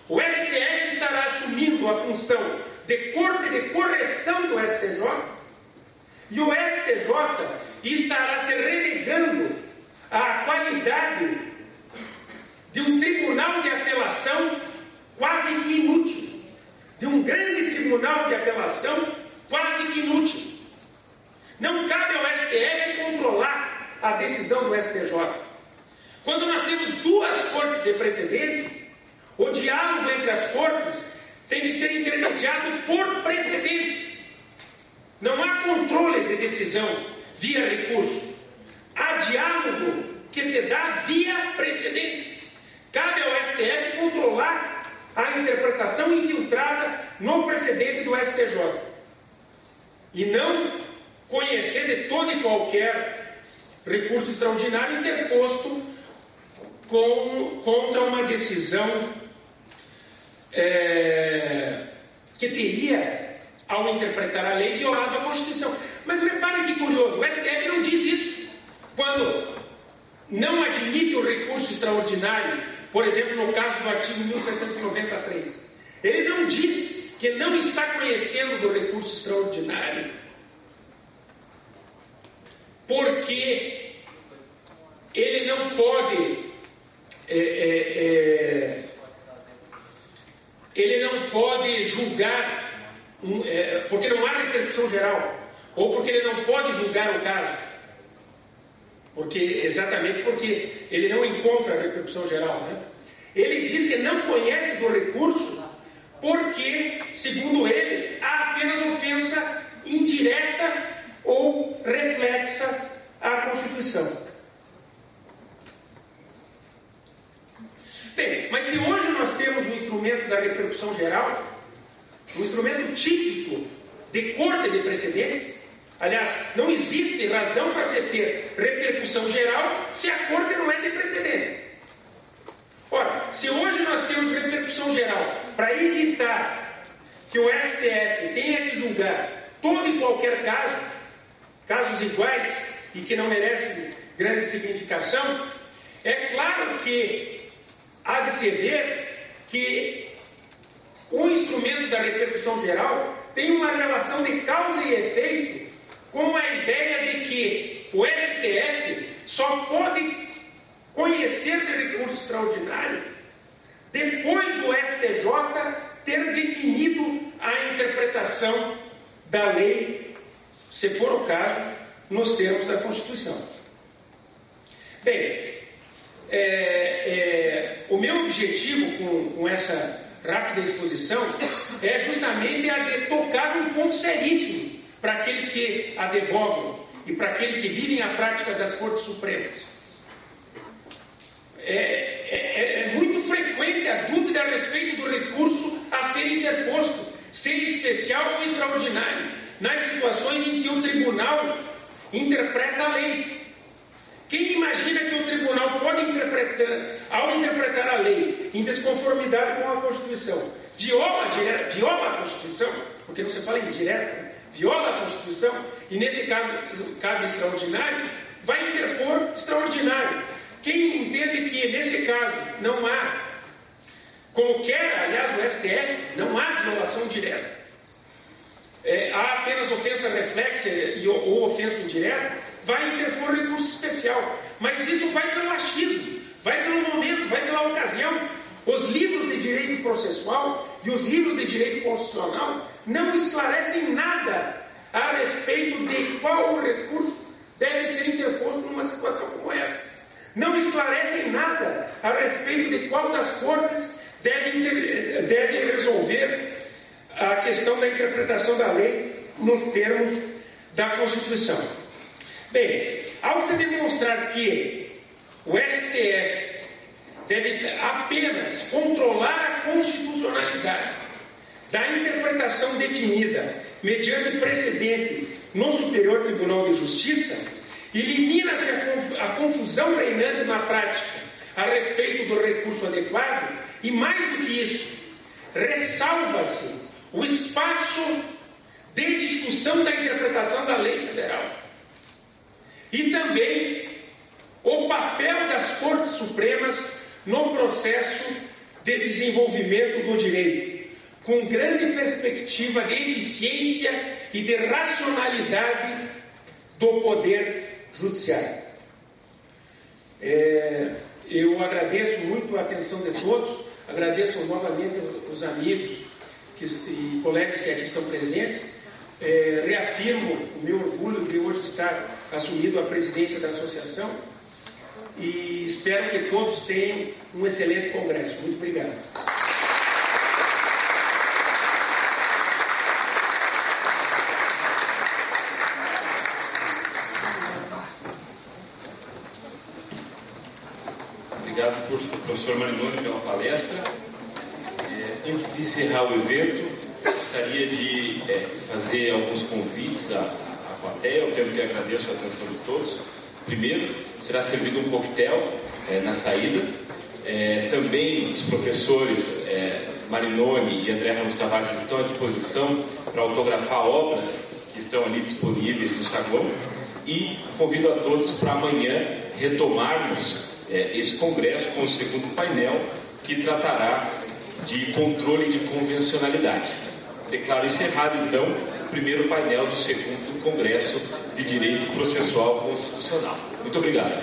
O STF estará assumindo a função de corte de correção do STJ, e o STJ estará se relegando à qualidade de um tribunal de apelação quase que inútil, de um grande tribunal de apelação quase que inútil. Não cabe ao STF controlar a decisão do STJ. Quando nós temos duas cortes de precedentes, o diálogo entre as cortes tem de ser intermediado por precedentes. Não há controle de decisão via recurso. Há diálogo que se dá via precedente. Cabe ao STF controlar a interpretação infiltrada no precedente do STJ e não conhecer de todo e qualquer recurso extraordinário interposto contra uma decisão que teria, ao interpretar a lei, violado a Constituição. Mas reparem que curioso, o STF não diz isso quando não admite o recurso extraordinário, por exemplo, no caso do artigo 1793. Ele não diz que não está conhecendo do recurso extraordinário porque ele não pode julgar, porque não há repercussão geral, ou porque ele não pode julgar o caso, exatamente porque ele não encontra a repercussão geral, né? Ele diz que não conhece do recurso porque, segundo ele, há apenas ofensa indireta ou reflexa à Constituição. Bem, mas se hoje nós temos um instrumento da repercussão geral, um instrumento típico de corte de precedentes, aliás, não existe razão para se ter repercussão geral se a corte não é de precedente. Ora, se hoje nós temos repercussão geral para evitar que o STF tenha que julgar todo e qualquer caso, casos iguais e que não merecem grande significação, é claro que há de se ver que o instrumento da repercussão geral tem uma relação de causa e efeito com a ideia de que o STF só pode conhecer de recurso extraordinário depois do STJ ter definido a interpretação da lei, se for o caso, nos termos da Constituição. Bem, o meu objetivo com essa rápida exposição é justamente a de tocar um ponto seríssimo para aqueles que advogam e para aqueles que vivem a prática das Cortes Supremas. É muito frequente a dúvida a respeito do recurso a ser interposto, ser especial ou extraordinário, nas situações em que o tribunal interpreta a lei. Quem imagina que o tribunal pode ao interpretar a lei em desconformidade com a Constituição, viola a Constituição, porque não se fala em direto, né? Viola a Constituição, e nesse caso cabe extraordinário, vai interpor extraordinário. Quem entende que nesse caso não há, como quer, aliás, o STF, não há violação direta, há apenas ofensa reflexa ou ofensa indireta, vai interpor recurso especial. Mas isso vai pelo achismo, vai pelo momento, vai pela ocasião. Os livros de direito processual e os livros de direito constitucional não esclarecem nada a respeito de qual o recurso deve ser interposto numa situação como essa. Não esclarecem nada a respeito de qual das cortes deve resolver a questão da interpretação da lei nos termos da Constituição. Bem, ao se demonstrar que o STF deve apenas controlar a constitucionalidade da interpretação definida mediante precedente no Superior Tribunal de Justiça, elimina-se a confusão reinante na prática a respeito do recurso adequado e, mais do que isso, ressalva-se o espaço de discussão da interpretação da lei federal e também o papel das Cortes Supremas no processo de desenvolvimento do direito, com grande perspectiva de eficiência e de racionalidade do Poder Judiciário. Eu agradeço muito a atenção de todos, agradeço novamente os amigos e colegas que aqui estão presentes, reafirmo o meu orgulho de hoje estar assumindo a presidência da associação e espero que todos tenham um excelente congresso. Muito obrigado. Obrigado, professor Marinoni, pela palestra. Antes de encerrar o evento, gostaria de fazer alguns convites à plateia. Eu quero que agradeço a atenção de todos. Primeiro, será servido um coquetel na saída. Também os professores Marinoni e André Ramos Tavares estão à disposição para autografar obras que estão ali disponíveis no saguão. E convido a todos para amanhã retomarmos esse congresso com o segundo painel, que tratará de controle de convencionalidade. Declaro encerrado, então, o primeiro painel do segundo Congresso de Direito Processual Constitucional. Muito obrigado.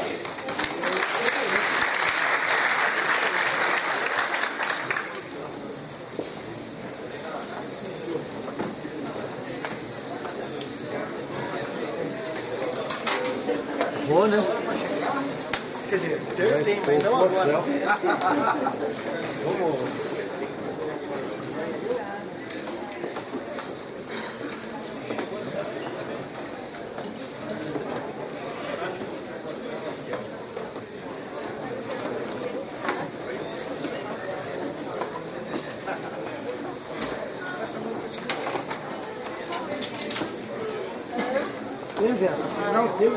Boa, né? Quer dizer, tem tempo, mas não agora. Vamos. Não, tem